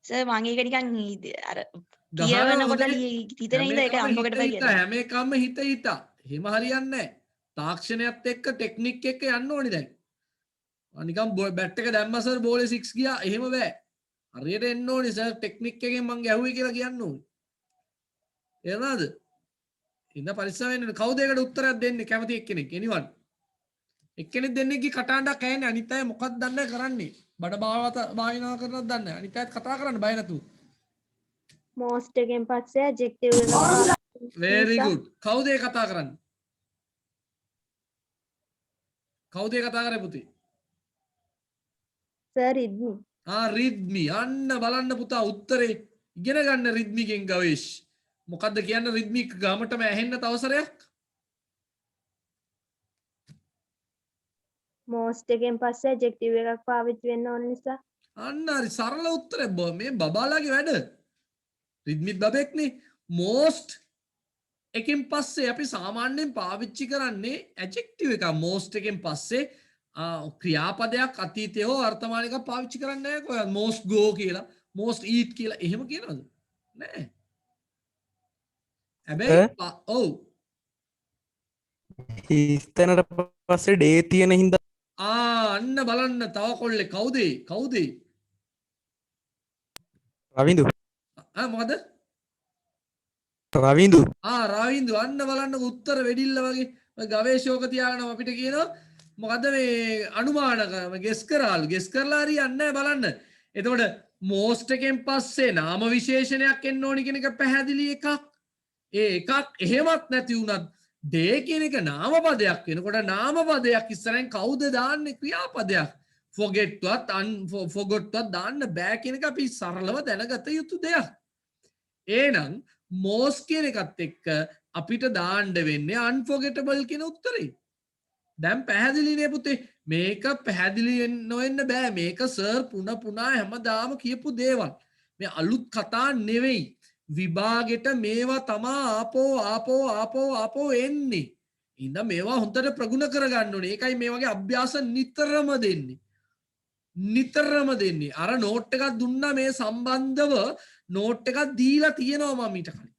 සර් මම ඒක නිකන් අර කියවනකොට හිතෙන ඉඳ ඒක unforgettable කියලා. හැම එකම හිත හිතා. එහෙම හරියන්නේ නැහැ. තාක්ෂණයත් එක්ක ටෙක්නික් එක්ක යන්න ඕනේ දැන්. නිකන් බැට් එක දැම්ම සර් බෝලේ 6 ගියා. එහෙම බෑ. හරියට එන්න ඕනේ සර් ටෙක්නික් එකෙන් මං ගැහුවේ කියලා කියන්න ඕනේ. එනවාද? ඉන්න පරිස්සම් වෙන්න. කවුද ඒකට උත්තරයක් දෙන්නේ? කැමති එක්කෙනෙක්. anyone? එක්කෙනෙක් දෙන්නෙක්ගේ කටහඬක් ඇහෙන්නේ. අනිත් අය මොකක්ද දන්නේ කරන්නේ? බඩ භාවනා කරනවද දන්නේ නැහැ. අනිත් අයත් කතා කරන්න බය නැතුව. most එකෙන් පස්සේ adjective එක very good. කවුද ඒ කතා කරන්නේ? කවුද ඒ කතා කරේ පුතේ? sir idmi රිද්මි. අන්න බලන්න පුතා උත්තරේ ඉගෙන ගන්න රිද්මිගෙන් ගවේෂ්. මොකද්ද කියන්නේ රිද්මි ගමටම ඇහෙන්න තවසරයක්? most එකෙන් පස්සේ adjective එකක් පාවිච්චි වෙන්න ඕන නිසා අන්න හරි සරල උත්තරේ මේ බබාලාගේ වැඩ. රිද්මිත් බබෙක්නේ. most එකෙන් පස්සේ අපි සාමාන්‍යයෙන් පාවිච්චි කරන්නේ adjective එක. most එකෙන් පස්සේ ක්‍රියාපදයක් අතීතය හෝ වර්තමාන එකක් පාවිච්චි කරන්නේ නැහැ කොහෙවත්. most go කියලා most eat කියලා එහෙම කියනවද? නෑ. හැබැයි ඔව් හිස්තැනට පස්සේ ඩේ තියෙන හින්ද අන්න බලන්න තව කොල්ලෙක් කවුද රවිදු මොකද රවිදු රවින්දු අන්න බලන්න උත්තර වෙඩිල්ල වගේ ගවේෂෝක තියාගෙන අපිට කියනවා මොකද මේ අනුමාන ගෙස් කරලා හරි යන්න බලන්න. එතකොට මෝස්ට් එකෙන් පස්සේ නාම විශේෂණයක් එන්න ඕනි කියන එක පැහැදිලි එකක්. ඒ එකක් එහෙමත් නැති වුණත් ඩේ කියන එක නාමපදයක් වෙනකොට නාමපදයක් ඉස්සරහින් කවුද දාන්නේ ක්‍රියාපදයක්. forgetවත් forgotවත් දාන්න බෑ කියන එක අපි සරලව දැනගත යුතු දෙයක්. එහෙනම් most කියන එකත් එක්ක අපිට දාන්න වෙන්නේ unforgettable කියන උත්තරේ. දැන් පැහැදිලිනේ පුතේ මේක පැහැදිලි නොවෙන්න බෑ මේක සර් පුනා හැමදාම කියපු දේවල්. මේ අලුත් කතා නෙවෙයි. විභාගෙට මේවා තමා ආපෝ එන්නේ. ඉතින් මේවා හොඳට ප්‍රගුණ කරගන්න ඕනේ. ඒකයි මේ වගේ අභ්‍යාස නිතරම දෙන්නේ. අර නෝට් එකක් දුන්නා මේ සම්බන්ධව නෝට් එකක් දීලා තියෙනවා මම ඊට කලින්.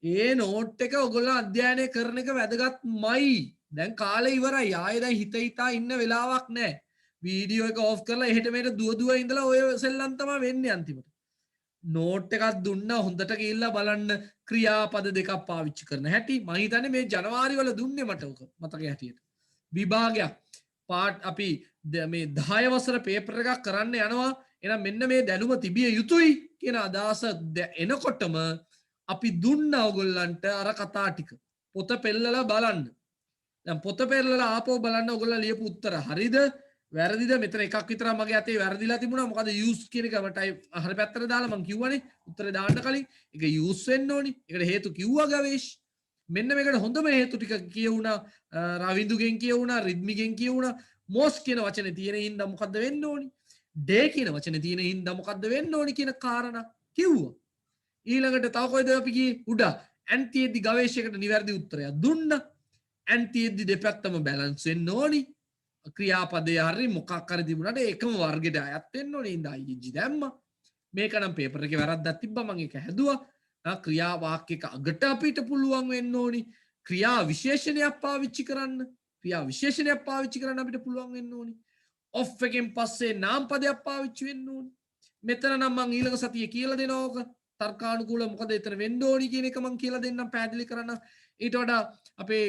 ඒ නෝට් එක ඔයගොල්ලෝ අධ්‍යයනය කරන එක වැදගත්මයි. දැන් කාලේ ඉවරයි. ආයෙ දැන් හිතා ඉන්න වෙලාවක් නැහැ. වීඩියෝ එක ඔෆ් කරලා එහෙට මෙහෙට දුව ඉඳලා ඔය සෙල්ලම් තමයි වෙන්නේ අන්තිමට. නෝට් එකක් දුන්නා හොඳට ගිහිල්ලා බලන්න ක්‍රියාපද දෙකක් පාවිච්චි කරන හැටි. මම හිතන්නේ මේ ජනවාරි වල දුන්නේ මට ඔක මතක හැටියට. විභාගයක් පාට් අපි මේ 10 වසර පේපර් එකක් කරන්න යනවා. එහෙනම් මෙන්න මේ දැනුම තිබිය යුතුයි කියන අදහස එනකොටම අපි දුන්න ඔයගොල්ලන්ට අර කතා ටික පොත පෙරලලා බලන්න. දැන් පොත පෙරලලා ආපහු බලන්න ඔයගොල්ලෝ ලියපු උත්තර හරිද වැරදිද? මෙතන එකක් විතර මගේ අතේ වැරදිලා තිබුණා. මොකද use කියන එක මට හරි පැත්තට දාලා මම කිව්වනේ උත්තරේ දාන්න කලින් ඒක use වෙන්න ඕනි. ඒකට හේතු කිව්වා ගවේෂ්. මෙන්න මේකට හොඳම හේතු ටික කියවුණා. රවින්දුගෙන් කියවුණා, රිද්මිගෙන් කියවුණා. most කියන වචනේ තියෙන හින්දා මොකද්ද වෙන්න ඕනි? day කියන වචනේ තියෙන හින්දා මොකද්ද වෙන්න ඕනි කියන කාරණා කිව්වා. ඊළඟට තව කොයිද අපි ගියේ උඩ ඇන්තියෙද්දි ගවේෂකයට නිවැරදි උත්තරයක් දුන්නා. ඇන්තියෙද්දි දෙපැත්තම බැලන්ස් වෙන්න ඕනි. ක්‍රියාපදේ හරි මොකක් හරි තිබුණාට එකම වර්ගයට අයත් වෙන්න ඕනේ. ඉඳ ING දැම්මා. මේක නම් පේපර් එකේ වැරද්දක් තිබ්බා මම ඒක හැදුවා. ක්‍රියා වාක්‍යයක අගට අපිට පුළුවන් වෙන්න ඕනි. ක්‍රියා විශේෂණයක් පාවිච්චි කරන්න. අපිට පුළුවන් වෙන්න ඕනි. ඔෆ් එකෙන් පස්සේ නාම පදයක් පාවිච්චි වෙන්න ඕනි. මෙතන නම් මම ඊළඟ සතියේ කියලා දෙනවා ඕක. තර්කානුකූල මොකද එතන වෙන්න ඕනි කියන එක මම කියලා දෙන්නම් පැහැදිලි කරන්න. ඊට වඩා අපේ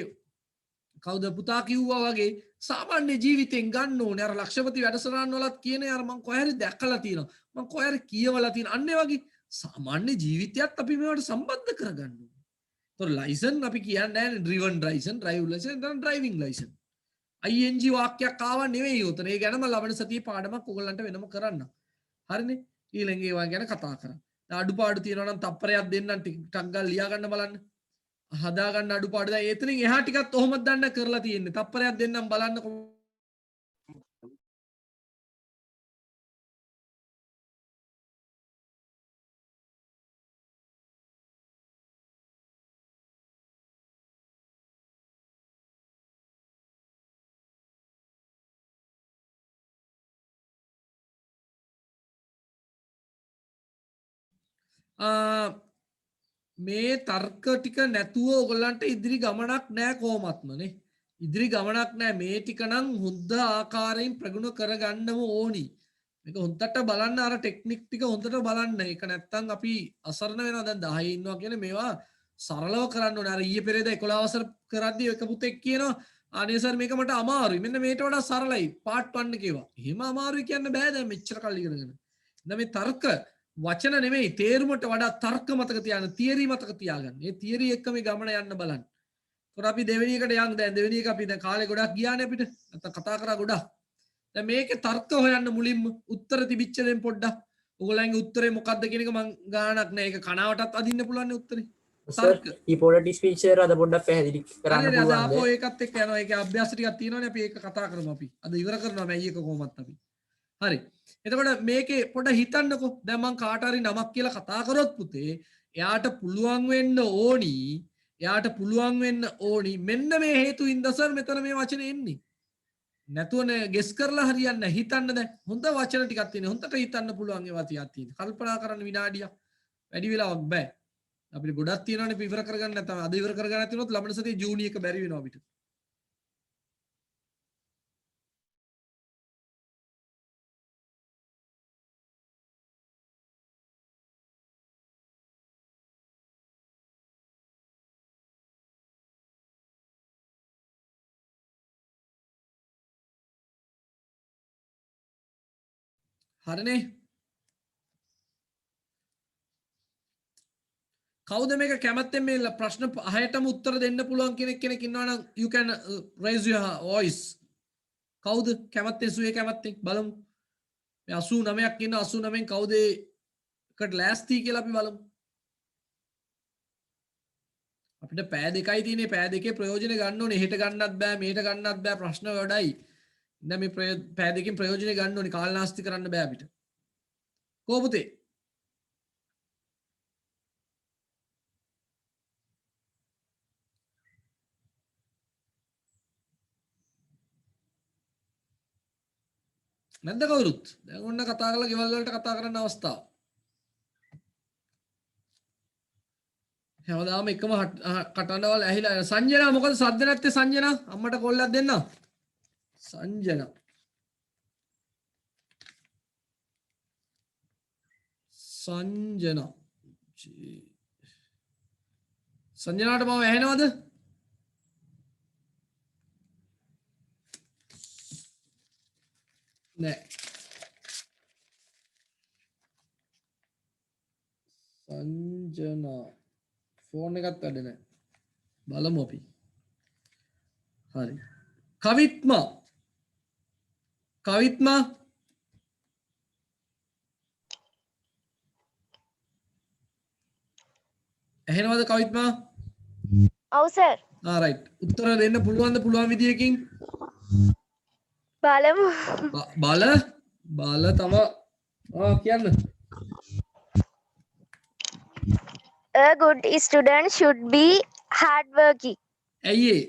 කවුද පුතා කිව්වා වගේ සාමාන්‍ය ජීවිතෙන් ගන්න ඕනේ. අර ලක්ෂපති වැඩසටහන් වලත් කියන්නේ අර මම කොහේ හරි දැක්කලා තියෙනවා. මම කොහේ හරි කියවලා තියෙනවා. අන්න ඒ වගේ සාමාන්‍ය ජීවිතයත් අපි මේවට සම්බන්ධ කරගන්න ඕනේ. ඒතොර ලයිසන් අපි කියන්නේ නැහැ ඩ්‍රිවන් ලයිසන්, ඩ්‍රයිව් ලයිසන්, දැන් ඩ්‍රයිවිං ලයිසන්. ING වාක්‍යයක් ආව නෙවෙයි උතන. ඒ ගැනම ලබන සතියේ පාඩමක් ඔයගලන්ට වෙනම කරන්න. හරිනේ? ඊළඟ ඒවා ගැන කතා කරමු. අඩුපාඩු තියෙනවා නම් තප්පරයක් දෙන්නම් ටිකක් ගාලා ලියා ගන්න බලන්න. හදා ගන්න අඩුපාඩු. දැන් එතනින් එහා ටිකත් ඔහොමද දන්න කරලා තියෙන්නේ. තප්පරයක් දෙන්නම් බලන්නකො. මේ තර්ක ටික නැතුව ඔයගලන්ට ඉදිරි ගමනක් නැහැ කොහොමත්මනේ. ඉදිරි ගමනක් නැහැ. මේ ටික නම් හොඳ ආකාරයෙන් ප්‍රගුණ කරගන්නම ඕනි. මේක හොඳට බලන්න අර ටෙක්නික් ටික හොඳට බලන්න. ඒක නැත්තම් අපි අසරණ වෙනවා. දැන් 10 ඉන්නවා කියන්නේ මේවා සරලව කරන්න ඕනේ. අර ඊයේ පෙරේද 11 වසර කරද්දී එක පුතෙක් කියනවා අනේ සර් මේක මට අමාරුයි. මෙන්න මේට වඩා සරලයි. පාර්ට් 1 එකේවා. එහෙම අමාරුයි කියන්න බෑ දැන් මෙච්චර කල් ඉගෙනගෙන. දැන් මේ තර්ක වචන නෙමෙයි තේරුමට වඩා තර්ක මතක තියාගන්න, තියරි මතක තියාගන්න. මේ තියරි එක්ක මේ ගමන යන්න බලන්න. ඒතකොට අපි දෙවෙනි එකට යන් දැන් දෙවෙනි එක අපි දැන් කාලේ ගොඩක් ගියානේ අපිට. නැත්තම් කතා කරා ගොඩක්. දැන් මේකේ තර්ක හොයන්න මුලින්ම උත්තර තිබිච්ච දෙන් පොඩ්ඩක්. ඔයගොල්ලන්ගේ උත්තරේ මොකක්ද කියන එක මං ගානක් නෑ. ඒක කනාවටත් අදින්න පුළුවන් උත්තරේ. තර්ක. ඊපොඩ ටීචර් අද පොඩ්ඩක් පැහැදිලි කරන්න අද පුළුවන්ද? ආපෝ ඒකත් එක්ක යනවා. ඒකේ අභ්‍යාස ටිකක් තියෙනවානේ අපි ඒක කතා කරමු අපි. අද ඉවර කරනවා මැයි එක කොහොමත් අපි. හරි. එතකොට මේකේ පොඩ හිතන්නකෝ. දැන් මං කාට හරි නමක් කියලා කතා කරොත් පුතේ එයාට පුළුවන් වෙන්න ඕනි මෙන්න මේ හේතුින්ද සර් මෙතන මේ වචනේ එන්නේ. නැතුවනේ ගෙස් කරලා හරියන්නේ නැහැ. හිතන්න දැන් හොඳ වචන ටිකක් තියෙනවා. හොඳට හිතන්න පුළුවන් ඒවා තියක් තියෙනවා. කල්පනා කරන්න විනාඩියක් වැඩි වෙලාවක් බෑ. අපිට ගොඩක් තියෙනවානේ අපි ඉවර කරගන්න නැත්නම් අද ඉවර කරගන්න නැති වුණොත් ලබන සතියේ ජූනි එක බැරි වෙනවා අපිට. හරිනේ. කවුද මේක කැමැත්තෙන් මේ ප්‍රශ්න 6ටම උත්තර දෙන්න පුළුවන් කෙනෙක් ඉන්නවා නම් you can raise your voice. කවුද කැමැත්තෙන් සුවේ කැමැත්තෙන් බලමු. මේ 89ක් ඉන්න 89න් කවුද එකට ලෑස්ති කියලා අපි බලමු. අපිට පෑ දෙකයි තියෙන්නේ. පෑ දෙකේ ප්‍රයෝජන ගන්න ඕනේ. හෙට ගන්නත් බෑ මෙහෙට ගන්නත් බෑ ප්‍රශ්න වැඩයි. දැන් මේ පෑ දෙකෙන් ප්‍රයෝජන ගන්න ඕනේ. කාලනාස්ති කරන්න බෑ අපිට. කොහොමද? නැද්ද කවුරුත්? දැන් ඔන්න කතා කරලා ගෙවල් වලට කතා කරන්න අවස්ථාව. හැමදාම එකම කටහඬවල් ඇහිලා සංජනා මොකද සද්ද නැත්තේ සංජනා? අම්මට කොල්ලක් දෙන්න. සංජනා. සංජනා. සංජනාට මම ඇහෙනවද? නෑ. සංජනා ෆෝන් එකත් වැඩ නෑ. බලමු අපි. හරි. කවිත්මා. කවිත්මා ඇහෙනවද කවිත්මා? ඔව් සර්. රයිට්. උත්තර දෙන්න පුළුවන්ද පුළුවන් විදියකින්? බලමු. බල තම කියන්න. A good student should be hardworking. ඇයි ඒ?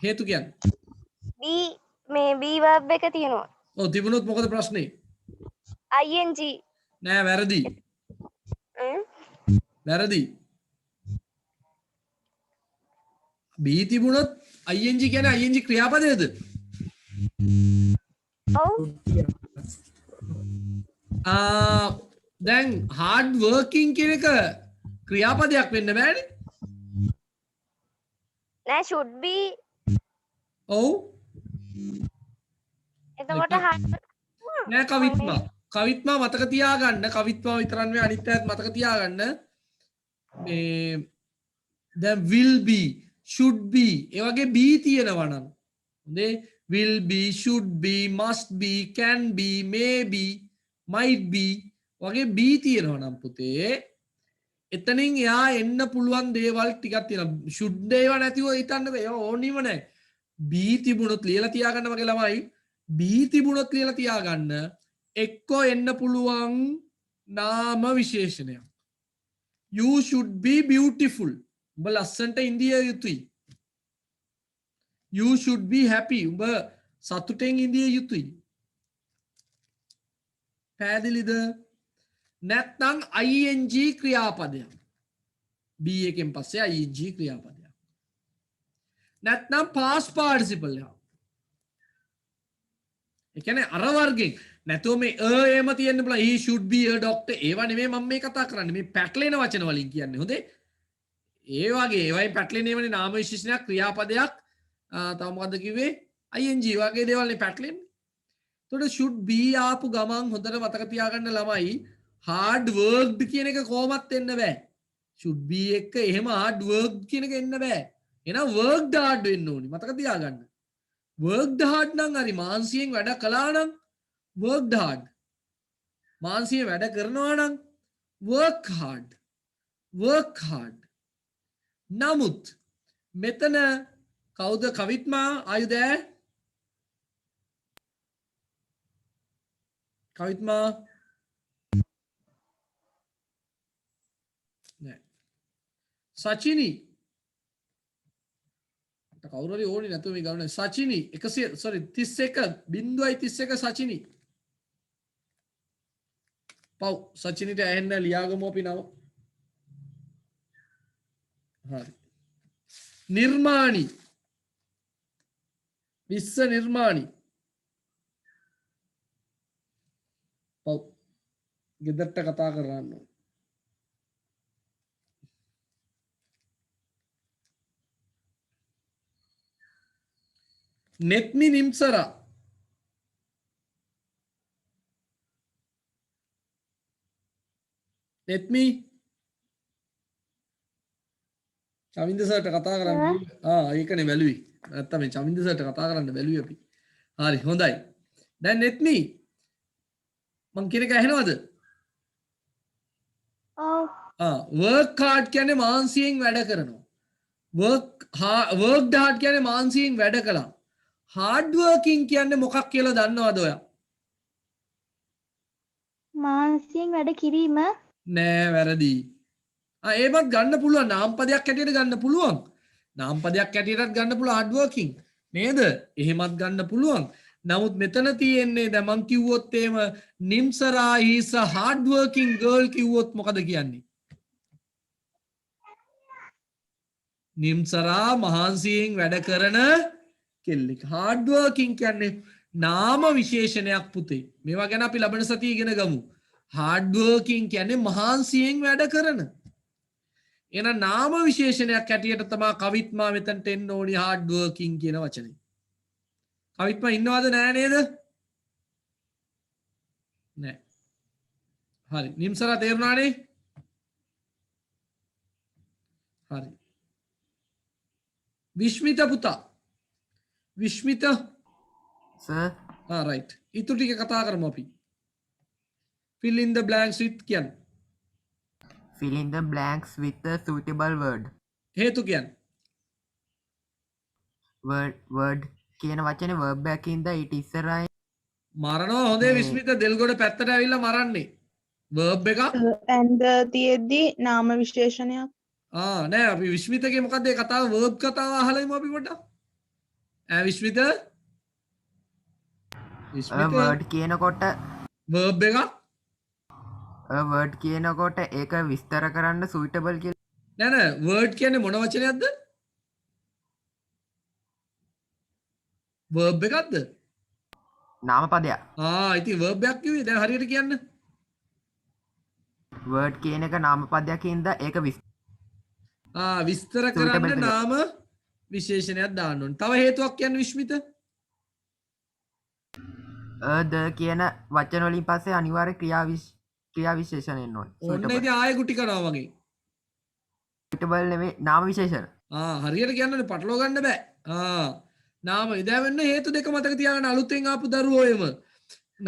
හේතු කියන්න. මේ B verb එක තියෙනවා. ඔව් තිබුණොත් මොකද ප්‍රශ්නේ? ing. නෑ වැරදි. වැරදි. B තිබුණොත් ing කියන්නේ ing ක්‍රියාපදයේද? ඔව්. දැන් hard working කියන එක ක්‍රියාපදයක් වෙන්න බෑනේ. නෑ should be. ඔව්. එතකොට නෑ කවිත්මා මතක තියාගන්න. කවිත්මා විතරක් නෙවෙයි අනිත් අයත් මතක තියාගන්න. මේ දැන් will be should be ඒ වගේ be තියෙනවා නම් හොඳේ will be should be must be can be may be might be වගේ be තියෙනවා නම් පුතේ එතනින් එයා එන්න පුළුවන් දේවල් ටිකක් තියෙනවා should ඒවා නැතිව හිතන්න බෑ ඒවා ඕනෙම නැහැ be තිබුණොත් ලියලා තියාගන්න වගේ ළමයි be තිබුණොත් ලියලා තියාගන්න එක්කෝ එන්න පුළුවන් නාම විශේෂණයක් you should be beautiful උඹ ලස්සනට ඉඳිය යුතුයි you should be happy උඹ සතුටෙන් ඉඳිය යුතුයි පැහැදිලිද නැත්නම් ing ක්‍රියාපදයක් be එකෙන් පස්සේ ing ක්‍රියාපදයක් නැත්නම් past participle එක ඒ කියන්නේ අර වර්ගෙන් නැතුව මේ එහෙම තියෙන්න පුළුවන් he should be a doctor ඒවා නෙමෙයි මම මේ කතා කරන්නේ මේ පැටලෙන වචන වලින් කියන්නේ හොඳේ ඒ වගේ ඒවයි පැටලෙන ඒවනේ නාම විශේෂණයක් ක්‍රියාපදයක් තව මොකද්ද කිව්වේ ing වගේ දේවල් නේ පැටලෙන්නේ එතකොට should be ආපු ගමන් හොඳට මතක තියාගන්න ළමයි hard worked කියන එක කොහොමත් එන්න බෑ should be එක එහෙම hard worked කියන එක එන්න බෑ එහෙනම් worked hard වෙන්න ඕනි මතක තියාගන්න worked hard නම් හරි මාන්සියෙන් වැඩ කළා නම් worked hard මාන්සියෙන් වැඩ කරනවා නම් work hard නමුත් මෙතන කවුද කවිත්මා are you there කවිත්මා නෑ සචිනි කවුරු හරි ඕනේ නැතුව මේ ගන්න සචිනි 100 sorry 31.31 සචිනි පව් සචිනිට ඇහෙන්න ලියාගමු අපි නම හරි. නිර්මාණි. විශ්ව නිර්මාණි. ඔව්. ගෙදරට කතා කරන්න. නෙත්මි නිම්සරා. නෙත්මි චවින්ද සර්ට කතා කරන්න. ඒකනේ බැලුවි. නැත්තම් මේ චවින්ද සර්ට කතා කරන්න බැලුවි අපි. හරි හොඳයි. දැන් නෙත්මි මං කියන එක ඇහෙනවද? ඔව්. work hard කියන්නේ මානසිකයෙන් වැඩ කරනවා. worked hard කියන්නේ මානසිකයෙන් වැඩ කළා. hard working කියන්නේ මොකක් කියලා දන්නවද ඔයා? මානසිකයෙන් වැඩ කිරීම. නෑ වැරදි. ඒවත් ගන්න පුළුවන් නාමපදයක් හැටියට ගන්න පුළුවන්. නාමපදයක් හැටියටත් ගන්න පුළුවන් hard working නේද? එහෙමත් ගන්න පුළුවන්. නමුත් මෙතන තියෙන්නේ දැන් මං කිව්වොත් එහෙම නිම්සරා is a hard working girl කිව්වොත් මොකද කියන්නේ? නිම්සරා මහන්සියෙන් වැඩ කරන කෙල්ලෙක්. hard working කියන්නේ නාම විශේෂණයක් පුතේ. මේවා ගැන අපි ලබන සතියේ ඉගෙන ගමු. hard working කියන්නේ මහන්සියෙන් වැඩ කරන. එන නාම විශේෂණයක් හැටියට තමයි කවිත්මා මෙතනට එන්න ඕනි hard working කියන වචනේ. කවිත්මා ඉන්නවද නෑ නේද? නෑ. හරි. නිම්සරා තේරුණානේ? හරි. විශ්මිත පුතා. විශ්මිත සර් right. ඉතුරු ටික කතා කරමු අපි. fill in the blanks with කියන්න. fill in the blanks with a suitable word. හේතු කියන්න. word කියන වචනේ verb එකක් ඉඳලා ඊට ඉස්සරහා මරනවා හොඳේ විශ්මිත දෙල්ගොඩ පැත්තට ඇවිල්ලා මරන්නේ. verb එක and තියෙද්දි නාම විශේෂණයක් නෑ අපි විශ්මිතගේ මොකක්ද ඒ කතාව verb කතාව අහලයිමු අපි පොඩ්ඩක්. විශ්මිත word කියනකොට verb එක word කියනකොට ඒක විස්තර කරන්න suitable කියලා නෑ නෑ word කියන්නේ මොන වචනයක්ද? verb එකක්ද? නාමපදයක්. ඉතින් verb එකක් කිව්වේ දැන් හරියට කියන්න. word කියන එක නාමපදයක් ඉඳලා ඒක විස්තර කරන්න නාම විශේෂණයක් දාන්න ඕනේ. තව හේතුවක් කියන්න විශ්මිත. ද කියන වචන වලින් පස්සේ අනිවාර්ය ක්‍රියා විශේෂණ එන්න ඕනේ. ඔන්න ඉතින් ආයෙ ගුටි කරනවා වගේ. suitable නෙමෙයි නාම විශේෂණ. හරියට කියන්නනේ පටලව ගන්න බෑ. නාම ඉදා වෙන්න හේතු දෙක මතක තියාගන්න අලුතෙන් ආපු දරුවෝ එම.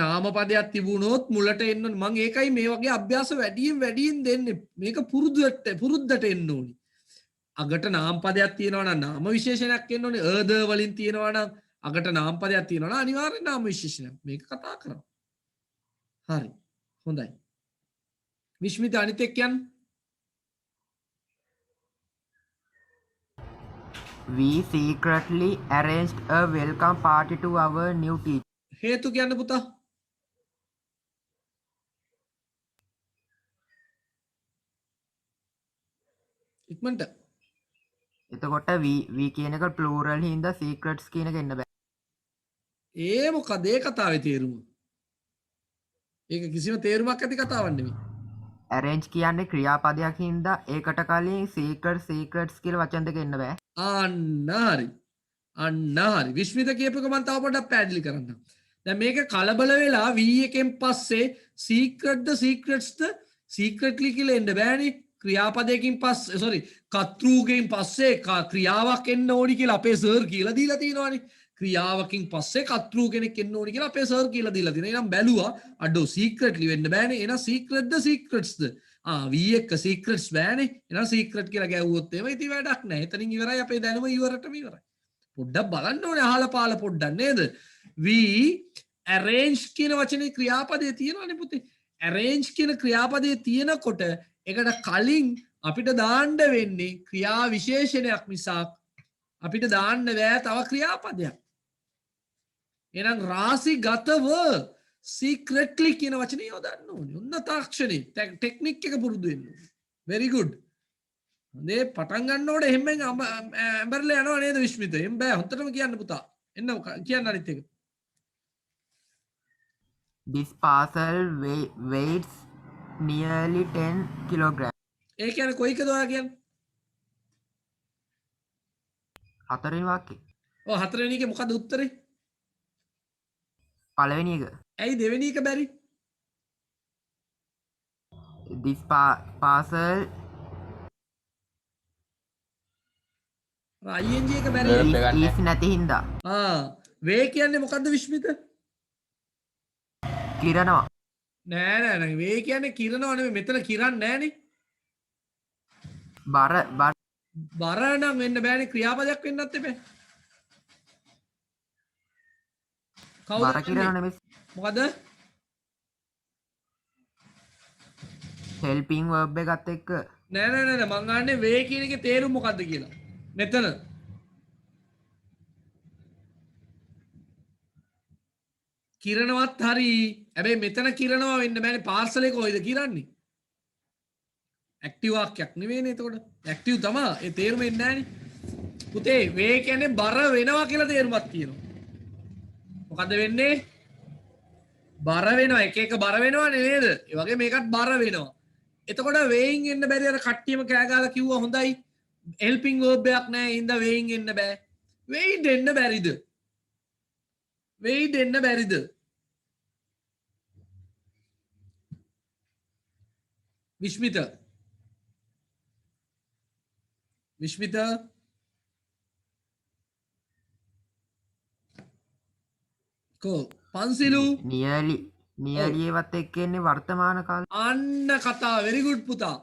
නාම පදයක් තිබුණොත් මුලට එන්න ඕනේ. මම ඒකයි මේ වගේ අභ්‍යාස වැඩියෙන් දෙන්නේ. මේක පුරුද්දට එන්න ඕනේ. අගට නාම පදයක් තියෙනවා නම් නාම විශේෂණයක් එන්න ඕනේ. ද වලින් තියෙනවා නම් අගට නාම පදයක් තියෙනවා නම් අනිවාර්යෙන් නාම විශේෂණයක්. මේක කතා කරමු. හරි. හොඳයි. විශ්මිත අනිත් එක්ක යන්න. We secretly arranged a welcome party to our new teacher. හේතු කියන්න පුතා. ඉක්මනට. එතකොට we කියන එක plural හින්දා secrets කියන එක එන්න බෑ. ඒ මොකද ඒ කතාවේ තේරුම? ඒක කිසිම තේරුමක් ඇති කතාවක් නෙමෙයි. arrange කියන්නේ ක්‍රියාපදයක් හින්දා ඒකට කලින් secrets කියලා වචන දෙක එන්න බෑ. අන්න හරි. විශ්මිත කියපුවක මම තව පොඩ්ඩක් පැහැදිලි කරන්නම්. දැන් මේක කලබල වෙලා v එකෙන් පස්සේ secretly කියලා එන්න බෑනේ. ක්‍රියාපදයකින් පස්සේ කර්තෘගෙන් පස්සේ ක්‍රියාවක් එන්න ඕනි කියලා අපේ සර් කියලා දීලා තියෙනවානේ. ක්‍රියාවකින් පස්සේ කර්තෘ කෙනෙක් එන්න ඕනි කියලා අපේ සර් කියලා දීලා තියෙනවා. එහෙනම් බැලුවා අඩෝ secretly වෙන්න බෑනේ. එහෙනම් secretsද? v එක secrets බෑනේ. එහෙනම් secret කියලා ගැව්වොත් එහෙම ඉතින් වැඩක් නැහැ. එතනින් ඉවරයි අපේ දැනුම ඉවරටම ඉවරයි. පොඩ්ඩක් බලන්න ඕනේ අහලා පාලා පොඩ්ඩක් නේද? we arrange කියන වචනේ ක්‍රියාපදයේ තියෙනවානේ පුතේ. arrange කියන ක්‍රියාපදයේ තියෙනකොට ඒකට කලින් අපිට දාන්න වෙන්නේ ක්‍රියා විශේෂණයක් මිසක් අපිට දාන්න බෑ තව ක්‍රියාපදයක්. එහෙනම් රාශිගතව secretly කියන වචනේ යොදන්න ඕනේ. උන්න තාක්ෂණේ ටෙක්නික් එක පුරුදු වෙන්න ඕනේ. very good. හොඳේ පටන් ගන්න ඕනේ එහෙම්මෙන් ඇඹරලා යනවා නේද විශ්මිත? එහෙම බෑ හොන්දටම කියන්න පුතා. එන්න කියන්න අනිත් එක. This parcel weighs nearly 10 kilograms. ඒ කියන්නේ කොයිකද ඔයා කියන්නේ? හතරවෙනි වාක්‍යය. ඔව් හතරවෙනි එකේ මොකද්ද උත්තරේ? පළවෙනි එක. ඇයි දෙවෙනි එක බැරි? This parcel ING එක බැරි. is නැති හින්දා වේ කියන්නේ මොකද්ද විශ්මිත? කිරනවා. නෑ වේ කියන්නේ කිරනවා නෙමෙයි මෙතන කිරන්නේ නෑනේ. බර නම් වෙන්න බෑනේ ක්‍රියාපදයක් වෙන්නත් එපේ. කවුද බර කිරනවා නෙමෙයි. මොකද? helping verb එකත් එක්ක නෑ මං අහන්නේ වේ කියන එකේ තේරුම මොකද්ද කියලා. මෙතන කිරණවත් හරි. හැබැයි මෙතන කිරනවා වෙන්න බෑනේ පාර්සල් එක කොයිද කිරන්නේ? ඇක්ටිව් වාක්‍යයක් නෙවෙයිනේ එතකොට. ඇක්ටිව් තමයි. ඒ තේරුම එන්නේ නෑනේ. පුතේ වේ කියන්නේ බර වෙනවා කියලා තේරුමක් තියෙනවා. මොකද්ද වෙන්නේ? බර වෙනවා. එක එක බර වෙනවා නේද? ඒ වගේ මේකත් බර වෙනවා. එතකොට වේයින් එන්න බැරි අර කට්ටියම කෑ ගහලා කිව්වා හොඳයි. හෙල්පින් verb එකක් නෑ. ඉඳ වේයින් එන්න බෑ. වෙයි දෙන්න බැරිද? වෙයි දෙන්න බැරිද? විශ්මිත කෝ පන්සිලු නියලියවත් එක්ක එන්නේ වර්තමාන කාලේ. අන්න කතා very good පුතා.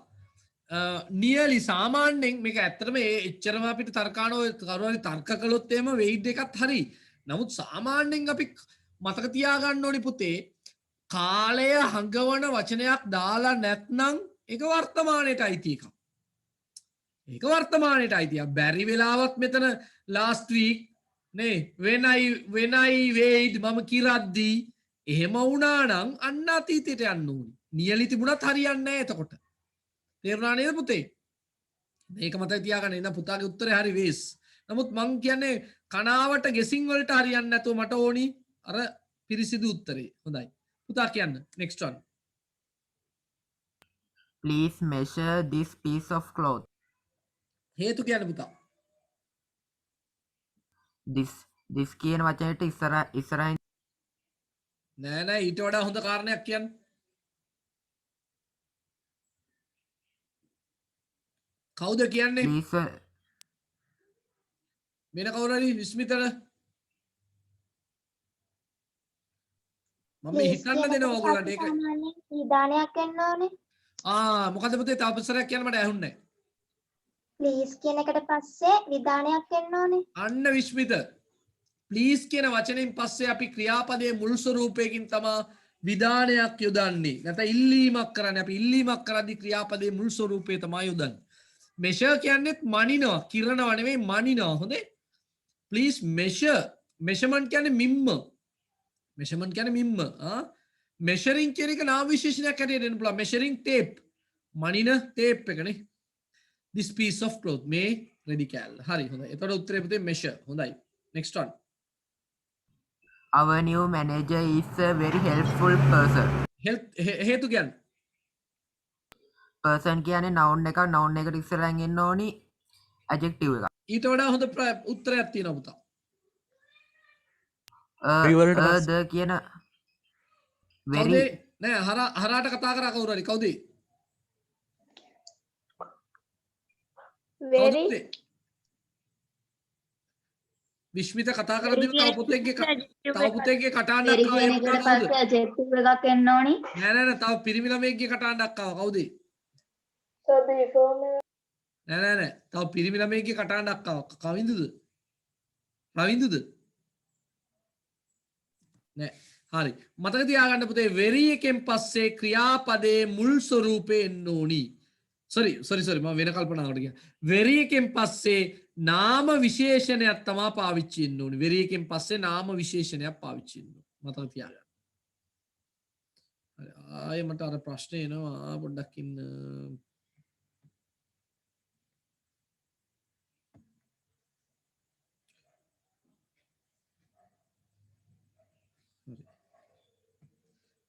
නියලි සාමාන්‍යයෙන් මේක ඇත්තටම එච්චරම අපිට තර්කානෝ කරුවාරි තර්ක කළොත් එහෙම වෙයිඩ් එකත් හරි. නමුත් සාමාන්‍යයෙන් අපි මතක තියාගන්න ඕනි පුතේ කාලය හඟවන වචනයක් දාලා නැත්නම් ඒක වර්තමානයට අයිති එකක්. ඒක වර්තමානයට අයිතිය. බැරි වෙලාවත් මෙතන last week නේ when I weighed මම කිරද්දී එහෙම වුණා නම් අන්න අතීතයට යන්න ඕනි. නියලි තිබුණත් හරියන්නේ නැහැ එතකොට. තේරුණා නේද පුතේ? මේක මතක තියාගන්න. එහෙනම් පුතාගේ උත්තරේ හරි වේස්. නමුත් මං කියන්නේ කනාවට ගෙසින් වලට හරියන්නේ නැතුව මට ඕනි අර පිරිසිදු උත්තරේ. හොඳයි. පුතා කියන්න. next one. Please measure this piece of cloth. හේතු කියන්න පුතා. this කියන වචනයට ඉස්සරහින් නෑ ඊට වඩා හොඳ කාරණයක් කියන්න. කවුද කියන්නේ? please වෙන කවුරු හරි විස්මිතට මම හිතන්න දෙනවා ඔයගොල්ලන්ට ඒක. විධානයක් එන්න ඕනේ. මොකද පුතේ තව ප්‍රශ්නයක් කියන්න මට ඇහුන්නේ නැහැ. ප්ලීස් කියන එකට පස්සේ විධානයක් එන්න ඕනේ. අන්න විශ්මිත. ප්ලීස් කියන වචනයෙන් පස්සේ අපි ක්‍රියාපදයේ මුල් ස්වරූපයකින් තමයි විධානයක් යොදන්නේ. නැත්නම් ඉල්ලීමක් කරන්නේ. අපි ඉල්ලීමක් කරද්දී ක්‍රියාපදයේ මුල් ස්වරූපය තමයි යොදන්නේ. measure කියන්නේත් මනිනවා, කිරනවා නෙවෙයි මනිනවා. හොඳේ? please measure. measurement කියන්නේ මිම්ම. measurement කියන්නේ මිම්ම. measuring කියන එක නාම විශේෂණයක් හැටියට එන්න පුළුවන්. measuring tape. මනින tape එකනේ. this piece of cloth මේ රෙදි කෑල්ල. හරි හොඳයි. එතකොට උත්තරේ පුතේ measure. හොඳයි. next one. our new manager is a very helpful person. හේතු කියන්නේ person කියන්නේ noun එකක් noun එකට ඉස්සරහින් එන්න ඕනි adjective එකක්. ඊට වඩා හොඳ උත්තරයක් තියෙනවා පුතා. Reword the කියන කවුද? very නෑ හරාට කතා කරා කවුරු හරි කවුද? very විශ්මිත කතා කරද්දී තව පුතෙක්ගේ කටහඬක් වෙරි ආවා. කියන ඒ එකට පුතා කවුද? පස්සේ adjective එකක් එන්න ඕනේ. නෑ තව පිරිමි ළමයෙක්ගේ කටහඬක් ආවා. කවුද? නෑ තව පිරිමි ළමයෙක්ගේ කටහඬක් ආවා. කවින්දුද? රවින්දුද? නෑ. හරි. මතක තියාගන්න පුතේ very එකෙන් පස්සේ ක්‍රියාපදයේ මුල් ස්වරූපේ එන්න ඕනි. sorry මම වෙන කල්පනාවකට ගියා. very එකෙන් පස්සේ නාම විශේෂණයක් තමයි පාවිච්චි වෙන්න ඕනි. very එකෙන් පස්සේ නාම විශේෂණයක් පාවිච්චි වෙන්න ඕනි. මතක තියාගන්න. හරි. ආයෙ මට අර ප්‍රශ්නේ එනවා පොඩ්ඩක් ඉන්න.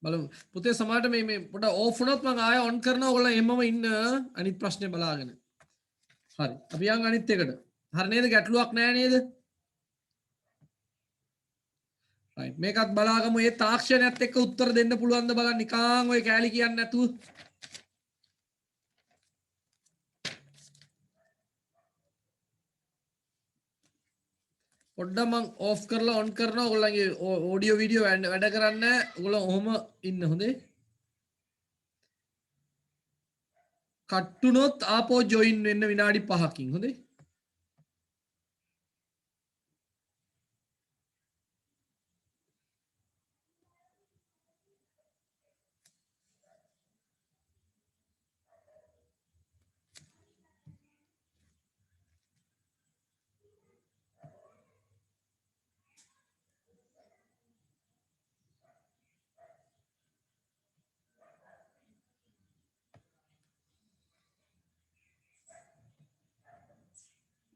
බලමු පුතේ සමහරට මේ පොඩ ඕෆ් වුණොත් මම ආයෙ ඔන් කරනවා ඔයගොල්ලෝ එම්මම ඉන්න අනිත් ප්‍රශ්නේ බලාගෙන හරි අපි යන් අනිත් එකට හරි නේද ගැටලුවක් නැහැ නේද right මේකත් බලාගමු මේ තාක්ෂණයත් එක්ක උත්තර දෙන්න පුළුවන්ද බලන්න නිකං ඔය කෑලි කියන්නේ නැතුව පොඩ්ඩක් මං ඕෆ් කරලා ඔන් කරනවා ඔයගොල්ලන්ගේ ඔඩියෝ වීඩියෝ වැඩ කරන්න ඔයගොල්ලෝ ඔහොම ඉන්න හොඳේ කට්ටුනොත් ආපෝ ජොයින් වෙන්න විනාඩි 5කින් හොඳේ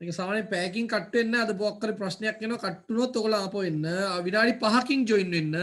මේක සාමාන්‍යයෙන් පැයකින් කට් වෙන්නේ නැහැ අද මොකක් හරි ප්‍රශ්නයක් එනවා කට් වුණොත් ඔයගොල්ලෝ ආපහු එන්න විනාඩි 5කින් ජොයින් වෙන්න